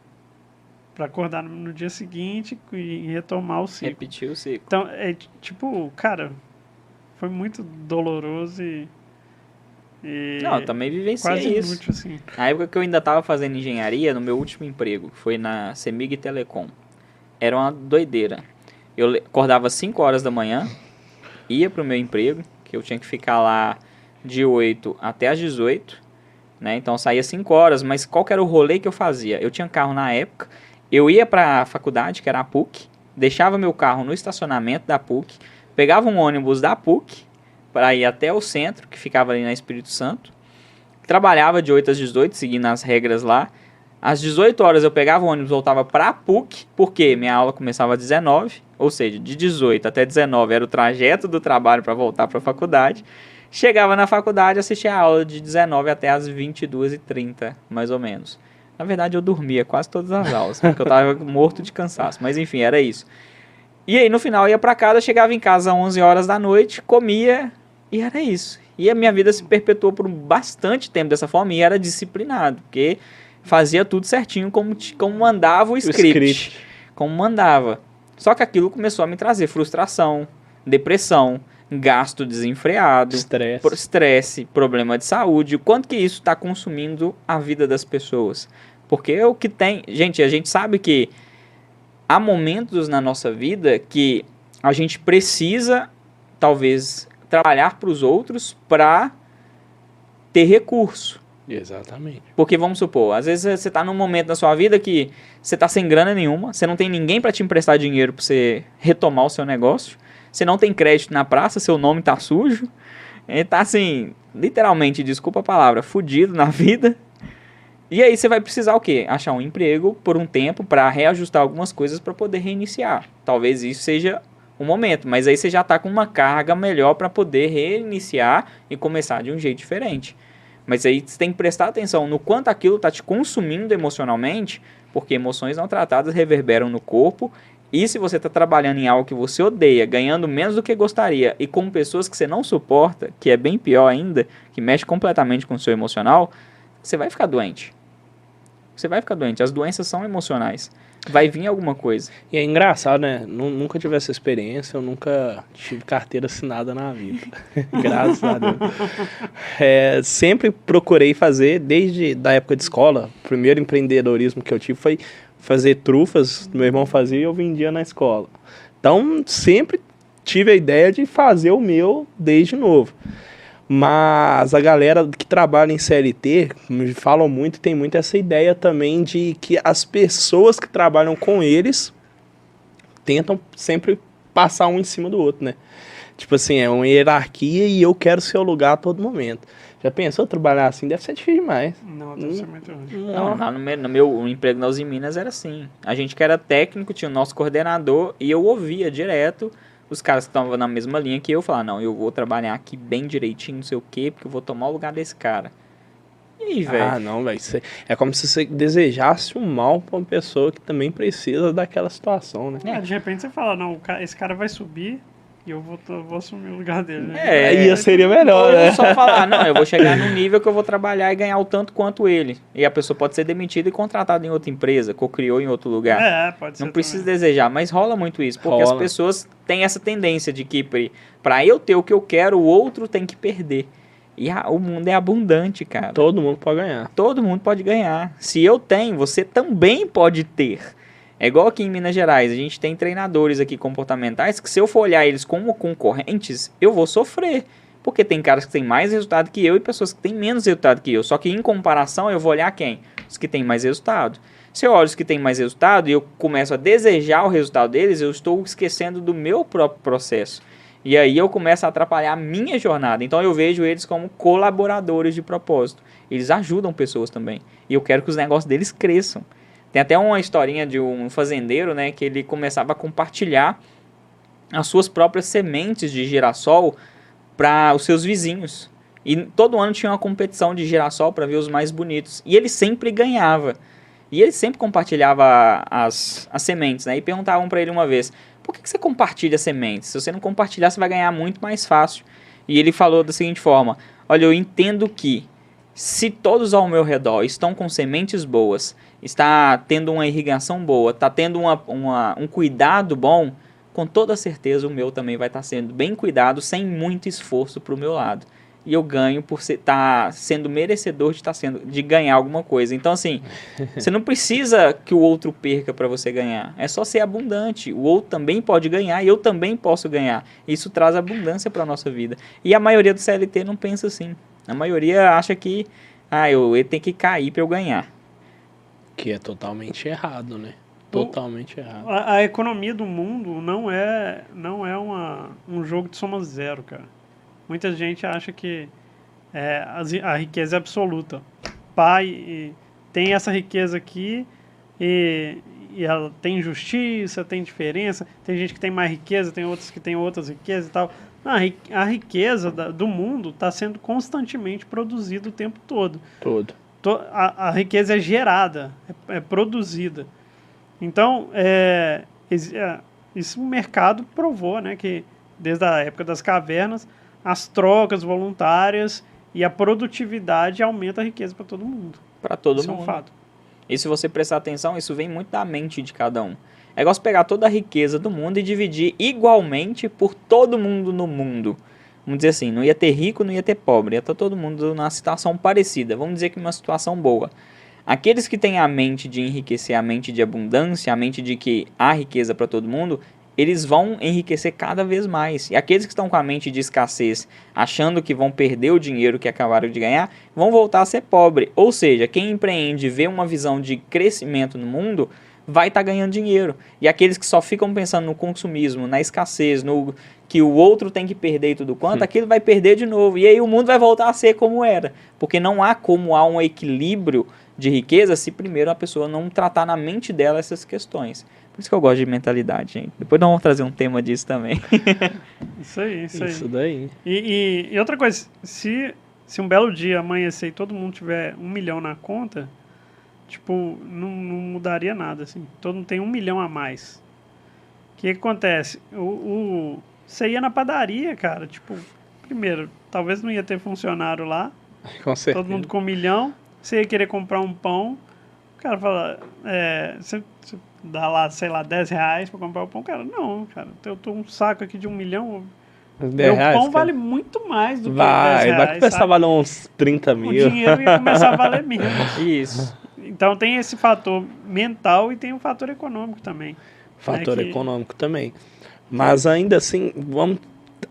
acordar no dia seguinte e retomar o ciclo. Repetir o ciclo. Então, tipo, cara, foi muito doloroso e não, eu também vivenciei quase isso. inútil, assim. Na época que eu ainda estava fazendo engenharia, no meu último emprego, que foi na Semig Telecom, era uma doideira. Eu acordava às 5 horas da manhã, ia pro meu emprego, que eu tinha que ficar lá de 8 até às 18, né? Então saía 5 horas, mas qual que era o rolê que eu fazia? Eu tinha carro na época, eu ia para a faculdade, que era a PUC, deixava meu carro no estacionamento da PUC, pegava um ônibus da PUC para ir até o centro, que ficava ali na Espírito Santo, trabalhava de 8 às 18, seguindo as regras lá. Às 18 horas eu pegava o ônibus e voltava para a PUC, porque minha aula começava às 19, ou seja, de 18 até 19 era o trajeto do trabalho para voltar para a faculdade. Chegava na faculdade, assistia a aula de 19 até as 22h30, mais ou menos. Na verdade, eu dormia quase todas as aulas, porque eu estava morto de cansaço. Mas enfim, era isso. E aí, no final, eu ia para casa, chegava em casa às 11 horas da noite, comia, e era isso. E a minha vida se perpetuou por bastante tempo dessa forma, e era disciplinado, porque fazia tudo certinho como mandava o script. Como mandava. Só que aquilo começou a me trazer frustração, depressão, gasto desenfreado, estresse, problema de saúde, o quanto que isso está consumindo a vida das pessoas. Porque o que tem... Gente, a gente sabe que há momentos na nossa vida que a gente precisa, talvez, trabalhar para os outros para ter recurso. Exatamente. Porque, vamos supor, às vezes você está num momento da sua vida que você está sem grana nenhuma, você não tem ninguém para te emprestar dinheiro para você retomar o seu negócio, você não tem crédito na praça, seu nome tá sujo, tá assim, literalmente, desculpa a palavra, fudido na vida. E aí você vai precisar o quê? Achar um emprego por um tempo para reajustar algumas coisas para poder reiniciar. Talvez isso seja o momento, mas aí você já tá com uma carga melhor para poder reiniciar e começar de um jeito diferente. Mas aí você tem que prestar atenção no quanto aquilo tá te consumindo emocionalmente, porque emoções não tratadas reverberam no corpo. E se você está trabalhando em algo que você odeia, ganhando menos do que gostaria e com pessoas que você não suporta, que é bem pior ainda, que mexe completamente com o seu emocional, você vai ficar doente. Você vai ficar doente. As doenças são emocionais. Vai vir alguma coisa. E é engraçado, né? Nunca tive essa experiência, eu nunca tive carteira assinada na vida. Graças a Deus. Sempre procurei fazer, desde a época de escola, o primeiro empreendedorismo que eu tive foi fazer trufas, meu irmão fazia e eu vendia na escola. Então, sempre tive a ideia de fazer o meu desde novo. Mas a galera que trabalha em CLT me falam muito, tem muito essa ideia também de que as pessoas que trabalham com eles tentam sempre passar um em cima do outro, né? Tipo assim, é uma hierarquia e eu quero seu lugar a todo momento. Já pensou trabalhar assim? Deve ser difícil demais. Não, deve ser muito ruim. Não, no meu emprego na Uzi Minas era assim. A gente que era técnico, tinha o nosso coordenador e eu ouvia direto os caras que estavam na mesma linha que eu falaram, não, eu vou trabalhar aqui bem direitinho, não sei o quê, porque eu vou tomar o lugar desse cara. E aí, velho? Ah, não, velho. É como se você desejasse um mal pra uma pessoa que também precisa daquela situação, né? De repente você fala, não, esse cara vai subir e eu vou assumir o lugar dele. Né? Aí seria melhor, ou né? só falar, não, eu vou chegar num nível que eu vou trabalhar e ganhar o tanto quanto ele. E a pessoa pode ser demitida e contratada em outra empresa, co-criou em outro lugar. Pode ser. Não precisa também. desejar, mas rola muito isso, porque as Rola. pessoas têm essa tendência de que pra eu ter o que eu quero, o outro tem que perder. E o mundo é abundante, cara. Todo mundo pode ganhar. Todo mundo pode ganhar. Se eu tenho, você também pode ter. É igual aqui em Minas Gerais, a gente tem treinadores aqui comportamentais que se eu for olhar eles como concorrentes, eu vou sofrer. Porque tem caras que têm mais resultado que eu e pessoas que têm menos resultado que eu. Só que em comparação eu vou olhar quem? Os que têm mais resultado. Se eu olho os que têm mais resultado e eu começo a desejar o resultado deles, eu estou esquecendo do meu próprio processo. E aí eu começo a atrapalhar a minha jornada. Então eu vejo eles como colaboradores de propósito. Eles ajudam pessoas também. E eu quero que os negócios deles cresçam. Tem até uma historinha de um fazendeiro, né, que ele começava a compartilhar as suas próprias sementes de girassol para os seus vizinhos. E todo ano tinha uma competição de girassol para ver os mais bonitos. E ele sempre ganhava. E ele sempre compartilhava as sementes, né? E perguntavam para ele uma vez, por que você compartilha sementes? Se você não compartilhar, você vai ganhar muito mais fácil. E ele falou da seguinte forma, olha, eu entendo que se todos ao meu redor estão com sementes boas, está tendo uma irrigação boa, está tendo um cuidado bom, com toda certeza o meu também vai estar sendo bem cuidado, sem muito esforço para o meu lado. E eu ganho por estar sendo merecedor de ganhar alguma coisa. Então, assim, você não precisa que o outro perca para você ganhar. É só ser abundante. O outro também pode ganhar e eu também posso ganhar. Isso traz abundância para a nossa vida. E a maioria do CLT não pensa assim. A maioria acha que ele tem que cair para eu ganhar. Que é totalmente errado, né? Totalmente errado. A economia do mundo não é um jogo de soma zero, cara. Muita gente acha que a riqueza é absoluta. Pai tem essa riqueza aqui e ela tem justiça, tem diferença. Tem gente que tem mais riqueza, tem outros que tem outras riquezas e tal. A riqueza do mundo está sendo constantemente produzida o tempo todo. A riqueza é gerada, é produzida. Então, esse mercado provou, né, que desde a época das cavernas, as trocas voluntárias e a produtividade aumenta a riqueza para todo mundo. Para todo mundo. Isso é um fato. E se você prestar atenção, isso vem muito da mente de cada um. É igual você pegar toda a riqueza do mundo e dividir igualmente por todo mundo no mundo. Vamos dizer assim, não ia ter rico, não ia ter pobre. Ia estar todo mundo numa situação parecida. Vamos dizer que uma situação boa. Aqueles que têm a mente de enriquecer, a mente de abundância, a mente de que há riqueza para todo mundo, eles vão enriquecer cada vez mais. E aqueles que estão com a mente de escassez, achando que vão perder o dinheiro que acabaram de ganhar, vão voltar a ser pobre. Ou seja, quem empreende e vê uma visão de crescimento no mundo, vai estar ganhando dinheiro. E aqueles que só ficam pensando no consumismo, na escassez, no que o outro tem que perder e tudo quanto, aquilo vai perder de novo. E aí o mundo vai voltar a ser como era. Porque não há como há um equilíbrio de riqueza se primeiro a pessoa não tratar na mente dela essas questões. Por isso que eu gosto de mentalidade, gente. Depois nós vamos trazer um tema disso também. Isso aí. Isso daí. E outra coisa, se um belo dia amanhecer e todo mundo tiver 1 milhão na conta, tipo, não mudaria nada, assim. Todo mundo tem 1 milhão a mais. O que acontece? Você ia na padaria, cara, tipo, primeiro, talvez não ia ter funcionário lá. Com certeza. Todo mundo com 1 milhão. Você ia querer comprar um pão. O cara fala, você dá lá, sei lá, 10 reais pra comprar o pão. Cara, não, cara, eu tô um saco aqui de 1 milhão. Meu pão vale muito mais do que 10 reais. Vai começar a valer uns 30 mil. O dinheiro ia começar a valer menos. Isso. Então tem esse fator mental e tem um fator econômico também. Fator econômico também. Mas ainda assim, vamos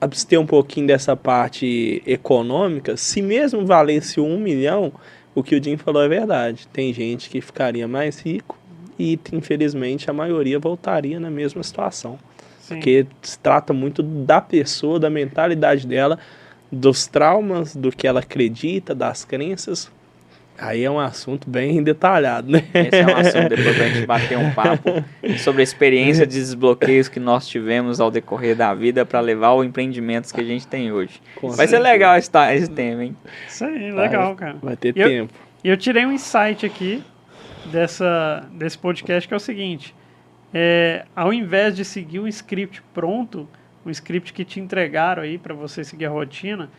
abster um pouquinho dessa parte econômica. Se mesmo valesse 1 milhão, o que o Jim falou é verdade. Tem gente que ficaria mais rico e, infelizmente, a maioria voltaria na mesma situação. Sim. Porque se trata muito da pessoa, da mentalidade dela, dos traumas, do que ela acredita, das crenças Aí é um assunto bem detalhado, né? Esse é um assunto depois pra gente bater um papo sobre a experiência de desbloqueios que nós tivemos ao decorrer da vida para levar ao empreendimentos que a gente tem hoje. Vai ser legal esse tema, hein? Isso aí, legal, cara. Vai ter tempo. E eu tirei um insight aqui desse podcast que é o seguinte. Ao invés de seguir um script pronto, um script que te entregaram aí para você seguir a rotina,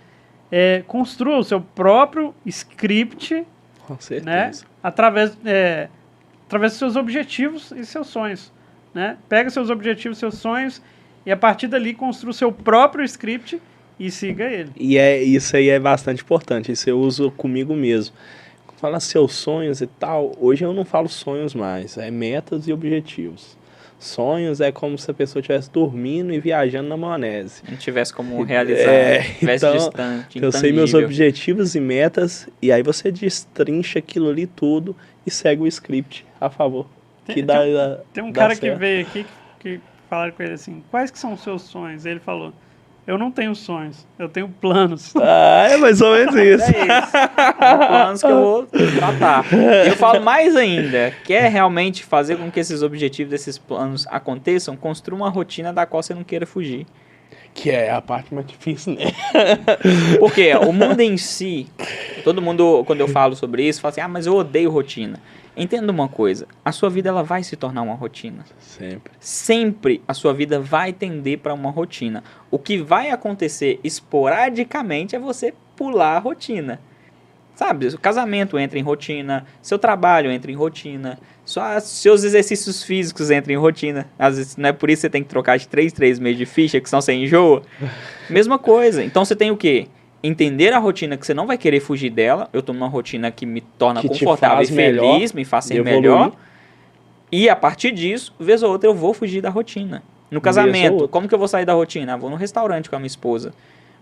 construa o seu próprio script, com certeza, né? Através dos seus objetivos e seus sonhos, né? Pega seus objetivos, seus sonhos e a partir dali construa o seu próprio script e siga ele. E isso aí é bastante importante, isso eu uso comigo mesmo. Fala seus sonhos e tal, hoje eu não falo sonhos mais, é metas e objetivos. Sonhos é como se a pessoa estivesse dormindo e viajando na maionese. Não tivesse como realizar, estivesse então, distante, eu sei meus objetivos e metas, e aí você destrincha aquilo ali tudo e segue o script a favor. Tem um cara que veio aqui que falaram com ele assim, quais que são os seus sonhos? Ele falou, eu não tenho sonhos, eu tenho planos. É mais ou menos isso. Planos que eu vou tratar. E eu falo mais ainda, quer realmente fazer com que esses objetivos, esses planos aconteçam, construa uma rotina da qual você não queira fugir. Que é a parte mais difícil, né? Porque o mundo em si, todo mundo, quando eu falo sobre isso, fala assim, mas eu odeio rotina. Entenda uma coisa, a sua vida ela vai se tornar uma rotina. Sempre. Sempre a sua vida vai tender para uma rotina. O que vai acontecer esporadicamente é você pular a rotina. Sabe, o casamento entra em rotina, seu trabalho entra em rotina, seus exercícios físicos entram em rotina. Às vezes não é por isso que você tem que trocar de 3 meses de ficha, que senão você enjoa. Mesma coisa. Então você tem o quê? Entender a rotina que você não vai querer fugir dela. Eu tô numa rotina que me torna confortável e feliz, me faz ser melhor. E a partir disso, vez ou outra, eu vou fugir da rotina. No casamento, como que eu vou sair da rotina? Vou no restaurante com a minha esposa.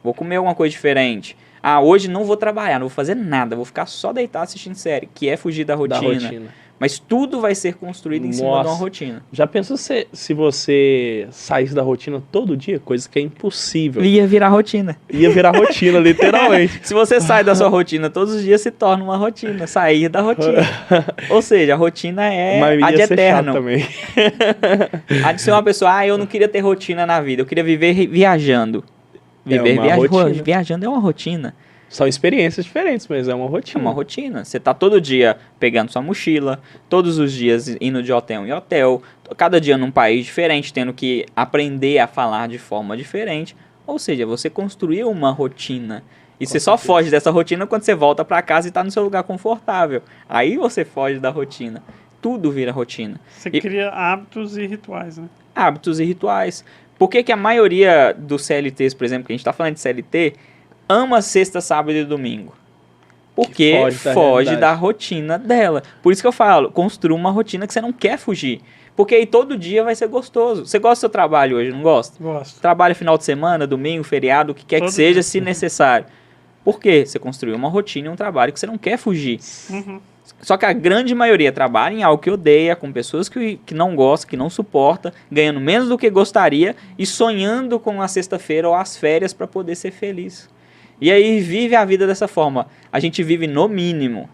Vou comer alguma coisa diferente. Hoje não vou trabalhar, não vou fazer nada. Vou ficar só deitado assistindo série, que é fugir da rotina. Mas tudo vai ser construído em cima de uma rotina. Já pensou se você saísse da rotina todo dia? Coisa que é impossível. Ia virar rotina. Ia virar rotina, literalmente. Se você sai da sua rotina todos os dias, se torna uma rotina. Sair da rotina. Ou seja, a rotina é ad eterno. Também. Há de ser uma pessoa, eu não queria ter rotina na vida. Eu queria viver viajando. Viajando é uma rotina. São experiências diferentes, mas é uma rotina. É uma rotina. Você tá todo dia pegando sua mochila, todos os dias indo de hotel em hotel, cada dia num país diferente, tendo que aprender a falar de forma diferente. Ou seja, você construiu uma rotina. E você só foge dessa rotina quando você volta para casa e tá no seu lugar confortável. Aí você foge da rotina. Tudo vira rotina. Você cria hábitos e rituais, né? Hábitos e rituais. Por que a maioria dos CLTs, por exemplo, que a gente está falando de CLT, ama sexta, sábado e domingo? Porque foge da rotina dela. Por isso que eu falo, construa uma rotina que você não quer fugir. Porque aí todo dia vai ser gostoso. Você gosta do seu trabalho hoje, não gosta? Gosto. Trabalha final de semana, domingo, feriado, o que quer que seja, se necessário. Por quê? Você construiu uma rotina e um trabalho que você não quer fugir. Uhum. Só que a grande maioria trabalha em algo que odeia, com pessoas que não gostam, que não suporta, ganhando menos do que gostaria e sonhando com a sexta-feira ou as férias para poder ser feliz. E aí vive a vida dessa forma. A gente vive no mínimo,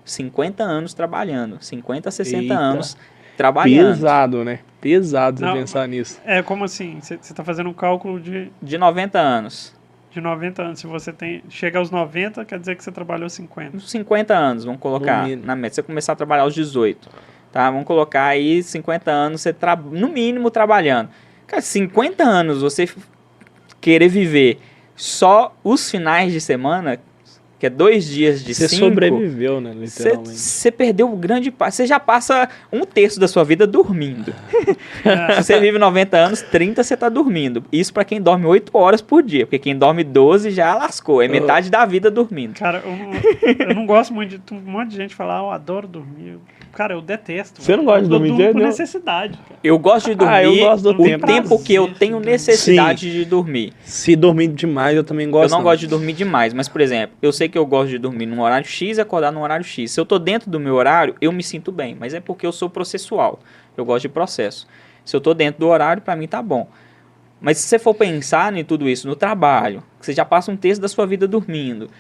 50 anos trabalhando, 50 a 60 anos trabalhando. Pesado, né? Pesado você pensar nisso. Como assim? Você está fazendo um cálculo de 90 anos. De 90 anos. Se você chega aos 90, quer dizer que você trabalhou 50. 50 anos, vamos colocar na meta. Você começar a trabalhar aos 18. Tá? Vamos colocar aí 50 anos, você no mínimo trabalhando. Cara, 50 anos você querer viver só os finais de semana, que é 2 dias de 5... Você sobreviveu, né, literalmente. Você perdeu o grande parte. Você já passa 1/3 da sua vida dormindo. Se você vive 90 anos, 30 você tá dormindo. Isso pra quem dorme 8 horas por dia, porque quem dorme 12 já lascou. É metade da vida dormindo. Cara, eu não gosto muito de... Um monte de gente falar, eu adoro dormir. Cara, eu detesto. Você não gosta de dormir? Eu durmo por necessidade. Cara. Eu gosto de dormir eu gosto do tempo que eu tenho necessidade de dormir. Se dormir demais, eu também gosto. Eu não gosto de dormir demais, mas, por exemplo, eu sei que eu gosto de dormir num horário X e acordar num horário X. Se eu tô dentro do meu horário, eu me sinto bem, mas é porque eu sou processual. Eu gosto de processo. Se eu tô dentro do horário, pra mim tá bom. Mas se você for pensar em tudo isso, no trabalho, que você já passa 1/3 da sua vida dormindo,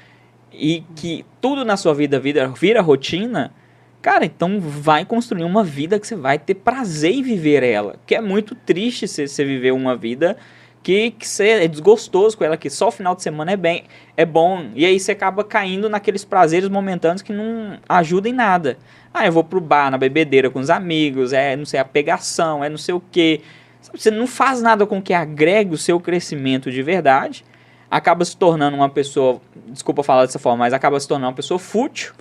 e que tudo na sua vida vira rotina, cara, então vai construir uma vida que você vai ter prazer em viver ela. Que é muito triste você viver uma vida que você é desgostoso com ela, que só o final de semana é bom. E aí você acaba caindo naqueles prazeres momentâneos que não ajudam em nada. Ah, eu vou pro bar, na bebedeira com os amigos, não sei, a pegação, não sei o quê. Você não faz nada com que agregue o seu crescimento de verdade. Acaba se tornando uma pessoa, desculpa falar dessa forma, mas acaba se tornando uma pessoa fútil.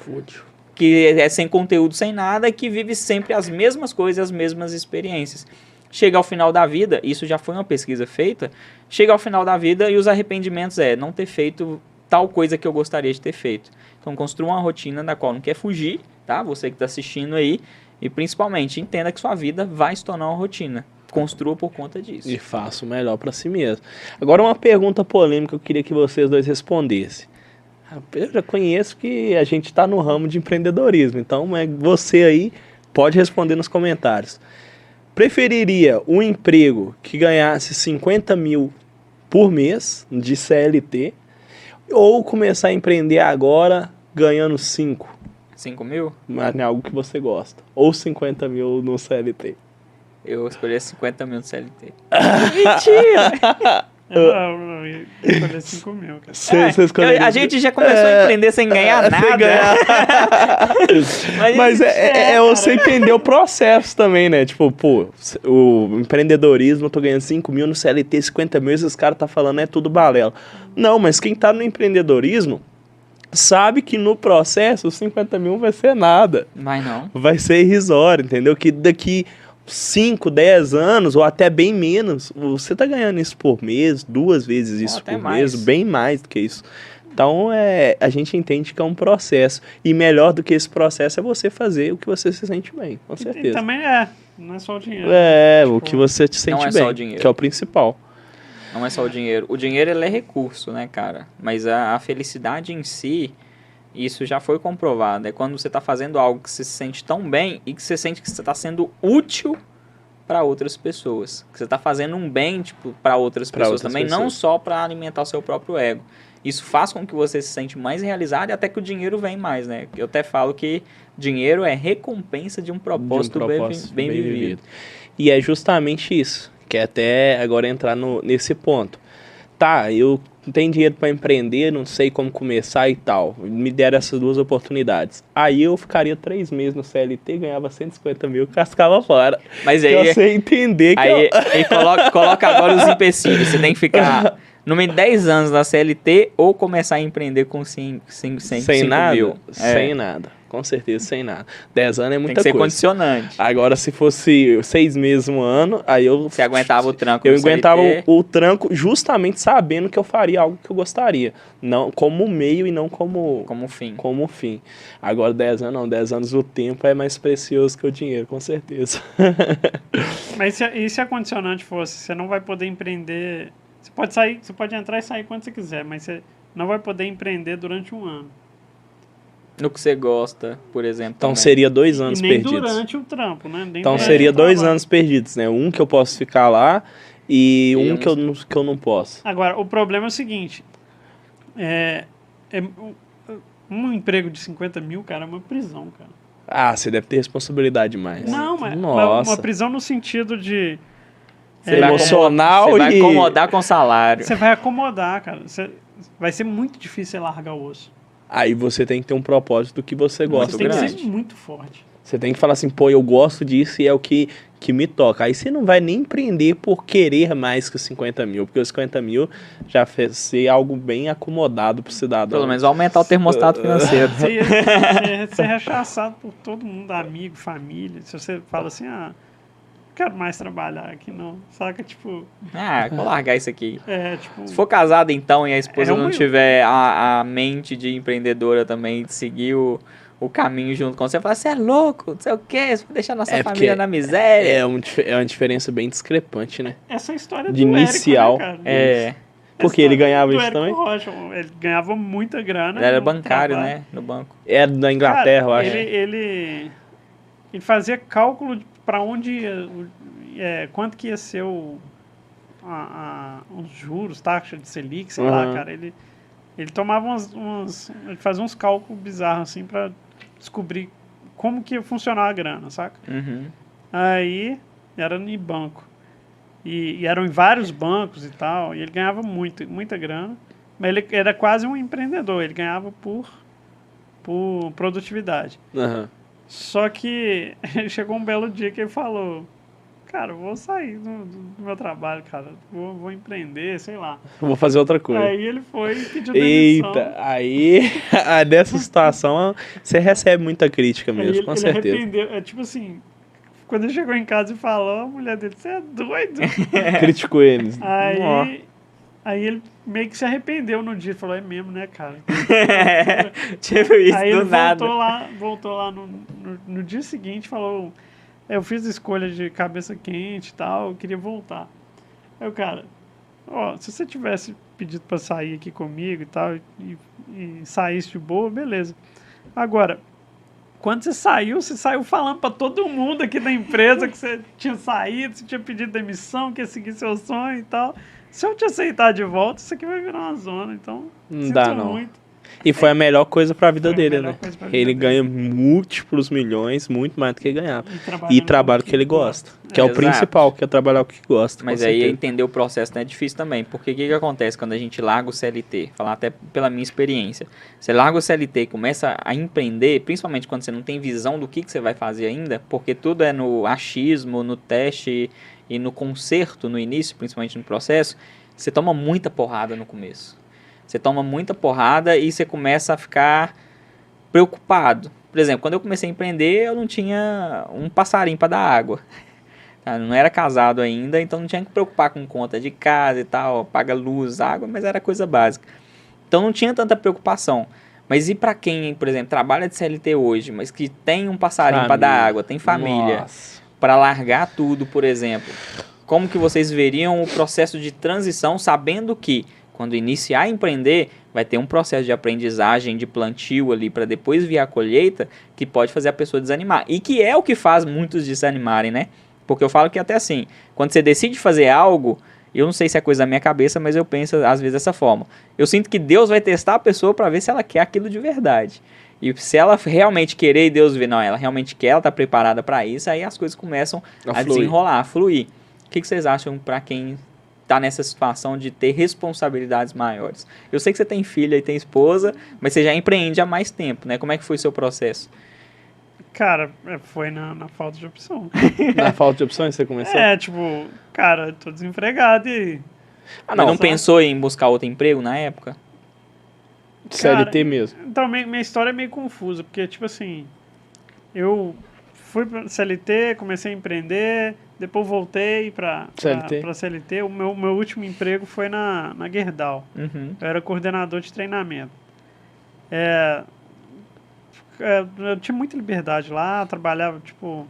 Que é sem conteúdo, sem nada, que vive sempre as mesmas coisas, as mesmas experiências. Chega ao final da vida, isso já foi uma pesquisa feita, chega ao final da vida e os arrependimentos não ter feito tal coisa que eu gostaria de ter feito. Então construa uma rotina da qual não quer fugir, tá? Você que está assistindo aí, e principalmente entenda que sua vida vai se tornar uma rotina. Construa por conta disso. E faça o melhor para si mesmo. Agora uma pergunta polêmica que eu queria que vocês dois respondessem. Eu já conheço que a gente está no ramo de empreendedorismo, então você aí pode responder nos comentários. Preferiria um emprego que ganhasse 50 mil por mês de CLT ou começar a empreender agora ganhando 5? 5 mil? Mas é algo que você gosta. Ou 50 mil no CLT. Eu escolhi 50 mil no CLT. Mentira! Eu escolhi 5 mil, cara. A gente já começou a empreender sem ganhar nada. Sem ganhar. Mas você entender o processo também, né? Tipo, pô, o empreendedorismo, eu tô ganhando 5 mil no CLT, 50 mil, esses caras tá falando é tudo balela. Não, mas quem tá no empreendedorismo sabe que no processo os 50 mil vai ser nada. Vai não. Vai ser irrisório, entendeu? Que daqui 5, 10 anos, ou até bem menos, você tá ganhando isso por mês, 2 vezes isso por mês, bem mais do que isso. Então, a gente entende que é um processo. E melhor do que esse processo é você fazer o que você se sente bem, com certeza. E também não é só o dinheiro. O que você te sente bem, só o dinheiro, que é o principal. Não é só o dinheiro. O dinheiro, ele é recurso, né, cara? Mas a felicidade em si, isso já foi comprovado. É quando você está fazendo algo que você se sente tão bem e que você sente que você está sendo útil para outras pessoas. Que você está fazendo um bem, tipo, para outras pessoas também, não só para alimentar o seu próprio ego. Isso faz com que você se sente mais realizado e até que o dinheiro vem mais, né? Eu até falo que dinheiro é recompensa de um propósito, bem vivido. E é justamente isso, que é até agora entrar nesse ponto. Tá, eu não tenho dinheiro para empreender, não sei como começar e tal. Me deram essas 2 oportunidades. Aí eu ficaria 3 meses no CLT, ganhava 150 mil, cascava fora. Mas aí você entender que aí coloca agora os empecilhos. Você tem que ficar no meio de 10 anos na CLT ou começar a empreender com 5 mil. Sem nada. Com certeza, sem nada. 10 anos é muita coisa. Tem que ser condicionante. Agora, se fosse 6 meses, 1 ano, aí eu... Você aguentava o tranco. Eu aguentava o tranco justamente sabendo que eu faria algo que eu gostaria. Não como meio e não como fim. Como fim. Agora, 10 anos não. 10 anos o tempo é mais precioso que o dinheiro, com certeza. Mas e se a condicionante fosse, você não vai poder empreender... Você pode entrar e sair quando você quiser, mas você não vai poder empreender durante 1 ano. No que você gosta, por exemplo. Então seria 2 anos perdidos. Nem durante o trampo, né? Então seria 2 anos perdidos, né? Um que eu posso ficar lá e um que eu não posso. Agora, o problema é o seguinte. Um emprego de 50 mil, cara, é uma prisão, cara. Ah, você deve ter responsabilidade demais. Não, mas uma prisão no sentido de... emocional você vai acomodar com salário. Você vai acomodar, cara. Vai ser muito difícil você largar o osso. Aí você tem que ter um propósito do que você gosta. Você tem que ser muito forte. Você tem que falar assim, pô, eu gosto disso e é o que me toca. Aí você não vai nem empreender por querer mais que os 50 mil, porque os 50 mil já fez ser algo bem acomodado pro cidadão. Pelo menos aumentar o termostato financeiro. Você ser rechaçado por todo mundo, amigo, família. Se você fala assim, não quero mais trabalhar aqui não, saca, tipo... vou largar isso aqui. Tipo... Se for casado então e a esposa não tiver a mente de empreendedora também, de seguir o caminho junto com você, fala, você é louco, não sei o quê, você vai deixar nossa família na miséria. É uma diferença bem discrepante, né? Essa é a história de inicial. Érico, né, cara? Porque ele ganhava isso também? Rocha, ele ganhava muita grana. Ele era bancário, né? No banco. Era da Inglaterra, eu acho. Ele fazia cálculo para onde quanto que ia ser os juros, taxa de Selic, sei lá, cara. Ele ele tomava ele fazia uns cálculos bizarros, assim, pra descobrir como que ia funcionar a grana, saca? Uhum. Aí, era em banco. E eram em vários bancos e tal, e ele ganhava muita grana, mas ele era quase um empreendedor, ele ganhava por produtividade. Aham. Só que chegou um belo dia que ele falou, cara, eu vou sair do meu trabalho, cara, vou empreender, sei lá. Vou fazer outra coisa. Aí ele foi e pediu demissão. Eita, aí nessa situação você recebe muita crítica mesmo, Aí com ele certeza. arrependeu, tipo assim, quando ele chegou em casa e falou, a mulher dele, você é doido? Criticou eles. Aí ele meio que se arrependeu no dia, falou, é mesmo, né, cara? Tipo isso, Aí do ele nada. voltou lá no dia seguinte, falou, eu fiz escolha de cabeça quente e tal, eu queria voltar. Aí o cara, se você tivesse pedido pra sair aqui comigo e tal, e saísse de boa, beleza. Agora, quando você saiu falando pra todo mundo aqui da empresa que você tinha saído, você tinha pedido demissão, que ia seguir seu sonho e tal. Se eu te aceitar de volta, isso aqui vai virar uma zona, então Não sinto dá, não. muito. E foi a melhor coisa pra vida Foi a dele, melhor né? coisa pra vida Ele dele. ganha múltiplos milhões, muito mais do que ganhava. trabalhando E trabalha no o que ele gosta. Que é o Exato. principal, que é trabalhar o que gosta. Mas com aí certeza. entender o processo não é difícil também, porque o que acontece quando a gente larga o CLT? Falar até pela minha experiência. Você larga o CLT e começa a empreender, principalmente quando você não tem visão do que você vai fazer ainda, porque tudo é no achismo, no teste e no conserto no início, principalmente no processo, você toma muita porrada no começo. Você toma muita porrada e você começa a ficar preocupado. Por exemplo, quando eu comecei a empreender, eu não tinha um passarinho para dar água. Eu não era casado ainda, então não tinha que preocupar com conta de casa e tal, paga luz, água, mas era coisa básica. Então não tinha tanta preocupação. Mas e para quem, por exemplo, trabalha de CLT hoje, mas que tem um passarinho para dar água, tem família, para largar tudo, por exemplo, como que vocês veriam o processo de transição, sabendo que quando iniciar a empreender, vai ter um processo de aprendizagem, de plantio ali, para depois vir a colheita, que pode fazer a pessoa desanimar. E que é o que faz muitos desanimarem, né? Porque eu falo que até assim, quando você decide fazer algo, eu não sei se é coisa da minha cabeça, mas eu penso às vezes dessa forma. Eu sinto que Deus vai testar a pessoa para ver se ela quer aquilo de verdade. E se ela realmente querer e Deus ver, não, ela realmente quer, ela está preparada para isso, aí as coisas começam a desenrolar, a fluir. O que vocês acham para quem tá nessa situação de ter responsabilidades maiores? Eu sei que você tem filha e tem esposa, mas você já empreende há mais tempo, né? Como é que foi o seu processo? Cara, foi na falta de opção. Na falta de opções você começou? Tipo, cara, eu tô desempregado e... Não pensou em buscar outro emprego na época? CLT mesmo. Então, minha história é meio confusa, porque, tipo assim, eu fui pra CLT, comecei a empreender, depois voltei pra CLT. O meu último emprego foi na Gerdau. Uhum. Eu era coordenador de treinamento. Eu tinha muita liberdade lá, trabalhava, tipo,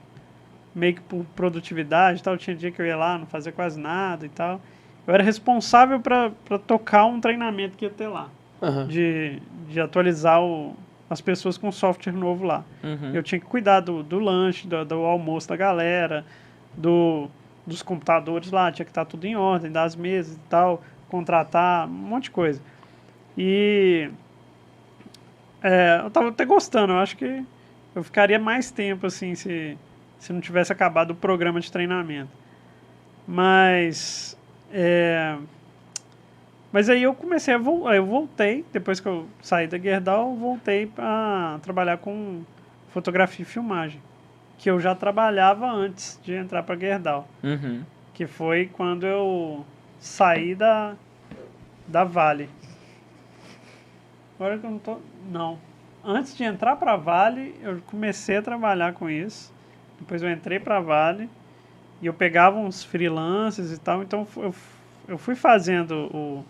meio que por produtividade e tal. Tinha dia que eu ia lá, não fazia quase nada e tal. Eu era responsável para tocar um treinamento que ia ter lá. Uhum. De atualizar as pessoas com software novo lá. Uhum. Eu tinha que cuidar do lanche, do almoço da galera, dos computadores lá, tinha que estar tudo em ordem, das mesas e tal, contratar, um monte de coisa. E eu tava até gostando, eu acho que eu ficaria mais tempo assim se não tivesse acabado o programa de treinamento. Mas aí eu comecei eu voltei, depois que eu saí da Gerdau, eu voltei para trabalhar com fotografia e filmagem, que eu já trabalhava antes de entrar para Gerdau. Uhum. Que foi quando eu saí da Vale. Agora que eu não tô... Não. Antes de entrar para Vale, eu comecei a trabalhar com isso. Depois eu entrei para Vale e eu pegava uns freelances e tal. Então eu fui fazendo o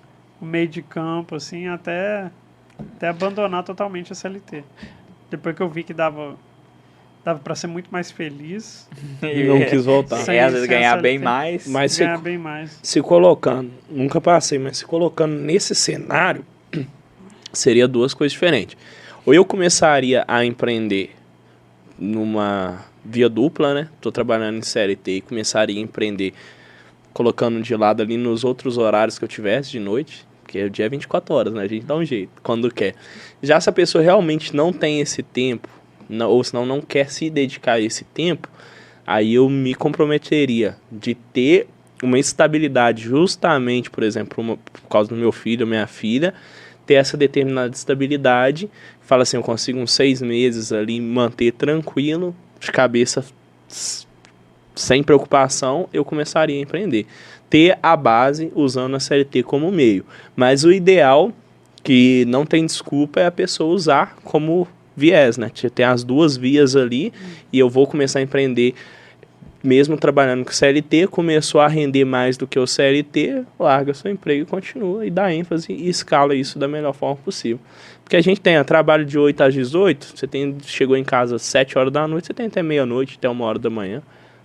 meio de campo, assim, até abandonar totalmente a CLT. Depois que eu vi que dava para ser muito mais feliz. E não quis voltar. Às vezes ganhar bem mais. Mas ganhar bem mais. Se colocando, nunca passei, mas se colocando nesse cenário, seria duas coisas diferentes. Ou eu começaria a empreender numa via dupla, né? Tô trabalhando em CLT e começaria a empreender colocando de lado ali nos outros horários que eu tivesse de noite, porque o dia é 24 horas, né? A gente dá um jeito, quando quer. Já se a pessoa realmente não tem esse tempo, ou senão não quer se dedicar a esse tempo, aí eu me comprometeria de ter uma estabilidade justamente, por exemplo, por causa do meu filho ou minha filha, ter essa determinada estabilidade, fala assim, eu consigo uns 6 meses ali manter tranquilo, de cabeça sem preocupação, eu começaria a empreender. Ter a base usando a CLT como meio. Mas o ideal, que não tem desculpa, é a pessoa usar como viés, né? Tem as duas vias ali e eu vou começar a empreender mesmo trabalhando com CLT, começou a render mais do que o CLT, larga seu emprego e continua, e dá ênfase e escala isso da melhor forma possível. Porque a gente tem trabalho de 8 às 18, chegou em casa às 7 horas da noite, você tem até meia-noite, até 1 hora da manhã,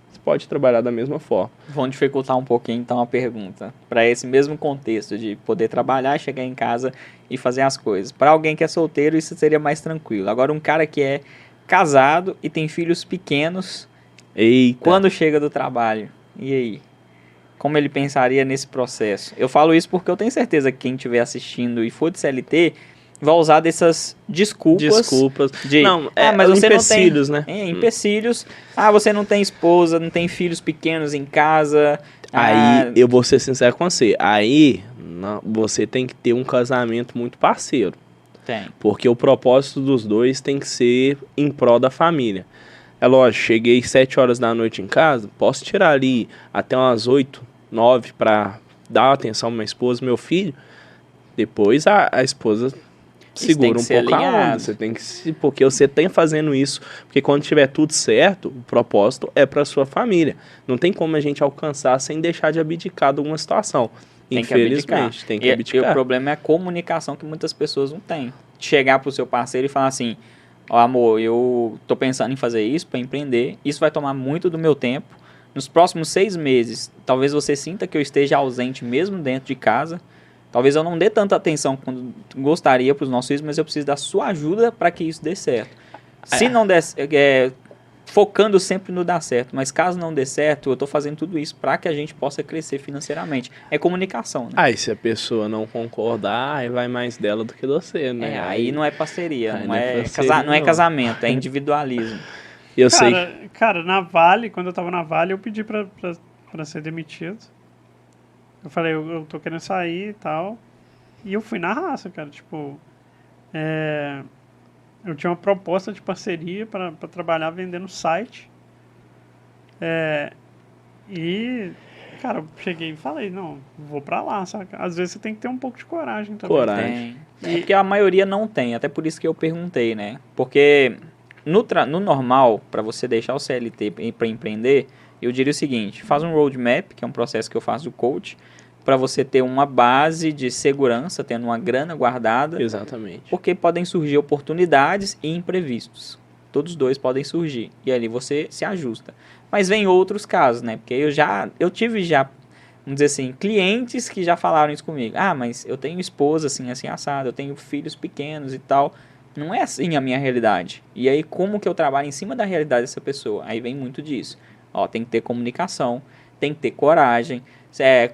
você pode trabalhar da mesma forma. Vamos dificultar um pouquinho então a pergunta, para esse mesmo contexto de poder trabalhar, chegar em casa e fazer as coisas. Para alguém que é solteiro, isso seria mais tranquilo. Agora, um cara que é casado e tem filhos pequenos, eita, quando chega do trabalho, e aí? Como ele pensaria nesse processo? Eu falo isso porque eu tenho certeza que quem estiver assistindo e for de CLT vai usar dessas desculpas. De, não, mas você empecilhos, não tem, né? Empecilhos. Você não tem esposa, não tem filhos pequenos em casa. Aí, eu vou ser sincero com você. Aí, você tem que ter um casamento muito parceiro. Tem. Porque o propósito dos dois tem que ser em prol da família. É lógico, cheguei 7 horas da noite em casa, posso tirar ali até umas 8, 9 para dar atenção à minha esposa e meu filho. Depois a esposa segura um pouco a onda. Você tem que, porque você tem fazendo isso, porque quando tiver tudo certo, o propósito é para sua família. Não tem como a gente alcançar sem deixar de abdicar de alguma situação. Infelizmente, tem que abdicar. E o problema é a comunicação que muitas pessoas não têm. Chegar pro seu parceiro e falar assim: ó, amor, eu tô pensando em fazer isso para empreender, isso vai tomar muito do meu tempo. Nos próximos 6 meses, talvez você sinta que eu esteja ausente mesmo dentro de casa. Talvez eu não dê tanta atenção quanto gostaria para os nossos filhos, mas eu preciso da sua ajuda para que isso dê certo. Se não der, focando sempre no dar certo, mas caso não dê certo, eu estou fazendo tudo isso para que a gente possa crescer financeiramente. É comunicação, né? Aí se a pessoa não concordar, aí vai mais dela do que você, né? Aí não é parceria, não é casamento, é individualismo. Cara, na Vale, quando eu tava na Vale, eu pedi pra ser demitido. Eu falei, eu tô querendo sair e tal. E eu fui na raça, cara. Tipo, eu tinha uma proposta de parceria pra trabalhar vendendo site. E, cara, eu cheguei e falei, não, vou pra lá, saca? Às vezes você tem que ter um pouco de coragem também. Coragem. Porque a maioria não tem, até por isso que eu perguntei, né? Porque no normal, para você deixar o CLT para empreender, eu diria o seguinte: faz um roadmap, que é um processo que eu faço do coach, para você ter uma base de segurança, tendo uma grana guardada. Exatamente. Porque podem surgir oportunidades e imprevistos. Todos dois podem surgir. E ali você se ajusta. Mas vem outros casos, né? Porque eu tive já, vamos dizer assim, clientes que já falaram isso comigo. Mas eu tenho esposa assim, assim, assado, eu tenho filhos pequenos e tal. Não é assim a minha realidade. E aí, como que eu trabalho em cima da realidade dessa pessoa? Aí vem muito disso. Tem que ter comunicação, tem que ter coragem,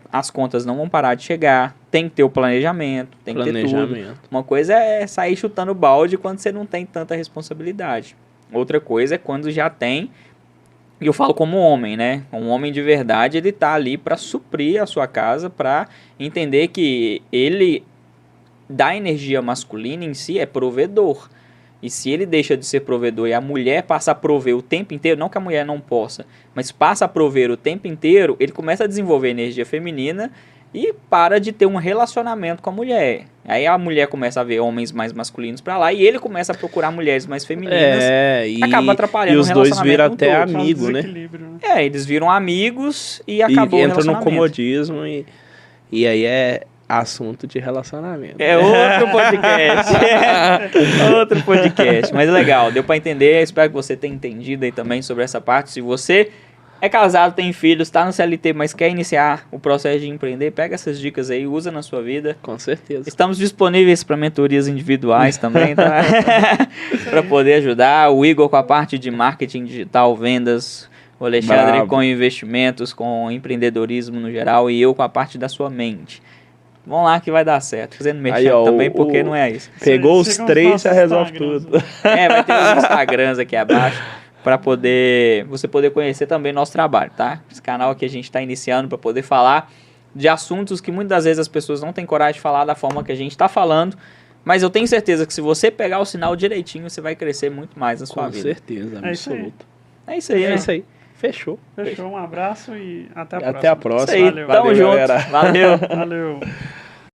as contas não vão parar de chegar, tem que ter o planejamento, tem que ter tudo. Uma coisa é sair chutando balde quando você não tem tanta responsabilidade. Outra coisa é quando já tem, e eu falo como homem, né? Um homem de verdade, ele tá ali para suprir a sua casa, para entender que ele, da energia masculina em si, é provedor. E se ele deixa de ser provedor e a mulher passa a prover o tempo inteiro, não que a mulher não possa, mas passa a prover o tempo inteiro, ele começa a desenvolver energia feminina e para de ter um relacionamento com a mulher. Aí a mulher começa a ver homens mais masculinos pra lá e ele começa a procurar mulheres mais femininas. E acaba atrapalhando o relacionamento. E os dois viram até amigos, né? Eles viram amigos e acabou o relacionamento. Entra no comodismo e aí é assunto de relacionamento. É outro podcast. Outro podcast. Mas legal, deu pra entender. Espero que você tenha entendido aí também sobre essa parte. Se você é casado, tem filhos, tá no CLT, mas quer iniciar o processo de empreender, pega essas dicas aí, usa na sua vida. Com certeza. Estamos disponíveis para mentorias individuais também, tá? Para poder ajudar. O Igor com a parte de marketing digital, vendas. O Alexandre com investimentos, com empreendedorismo no geral. E eu com a parte da sua mente. Vão lá que vai dar certo. Fazendo Aí, mexer ó, também, porque não é isso. Pegou os Sigam os 3, já nossos resolve Instagrams. tudo. Vai ter os Instagrams aqui abaixo para você poder conhecer também nosso trabalho, tá? Esse canal aqui a gente está iniciando para poder falar de assuntos que muitas das vezes as pessoas não têm coragem de falar da forma que a gente está falando, mas eu tenho certeza que se você pegar o sinal direitinho, você vai crescer muito mais na sua Com vida. certeza, É isso aí. absoluto. É isso aí, É né? isso aí. Fechou. Fechou, um abraço e até a próxima. Até a próxima. Isso aí, Valeu, tamo junto. galera. Valeu. Valeu.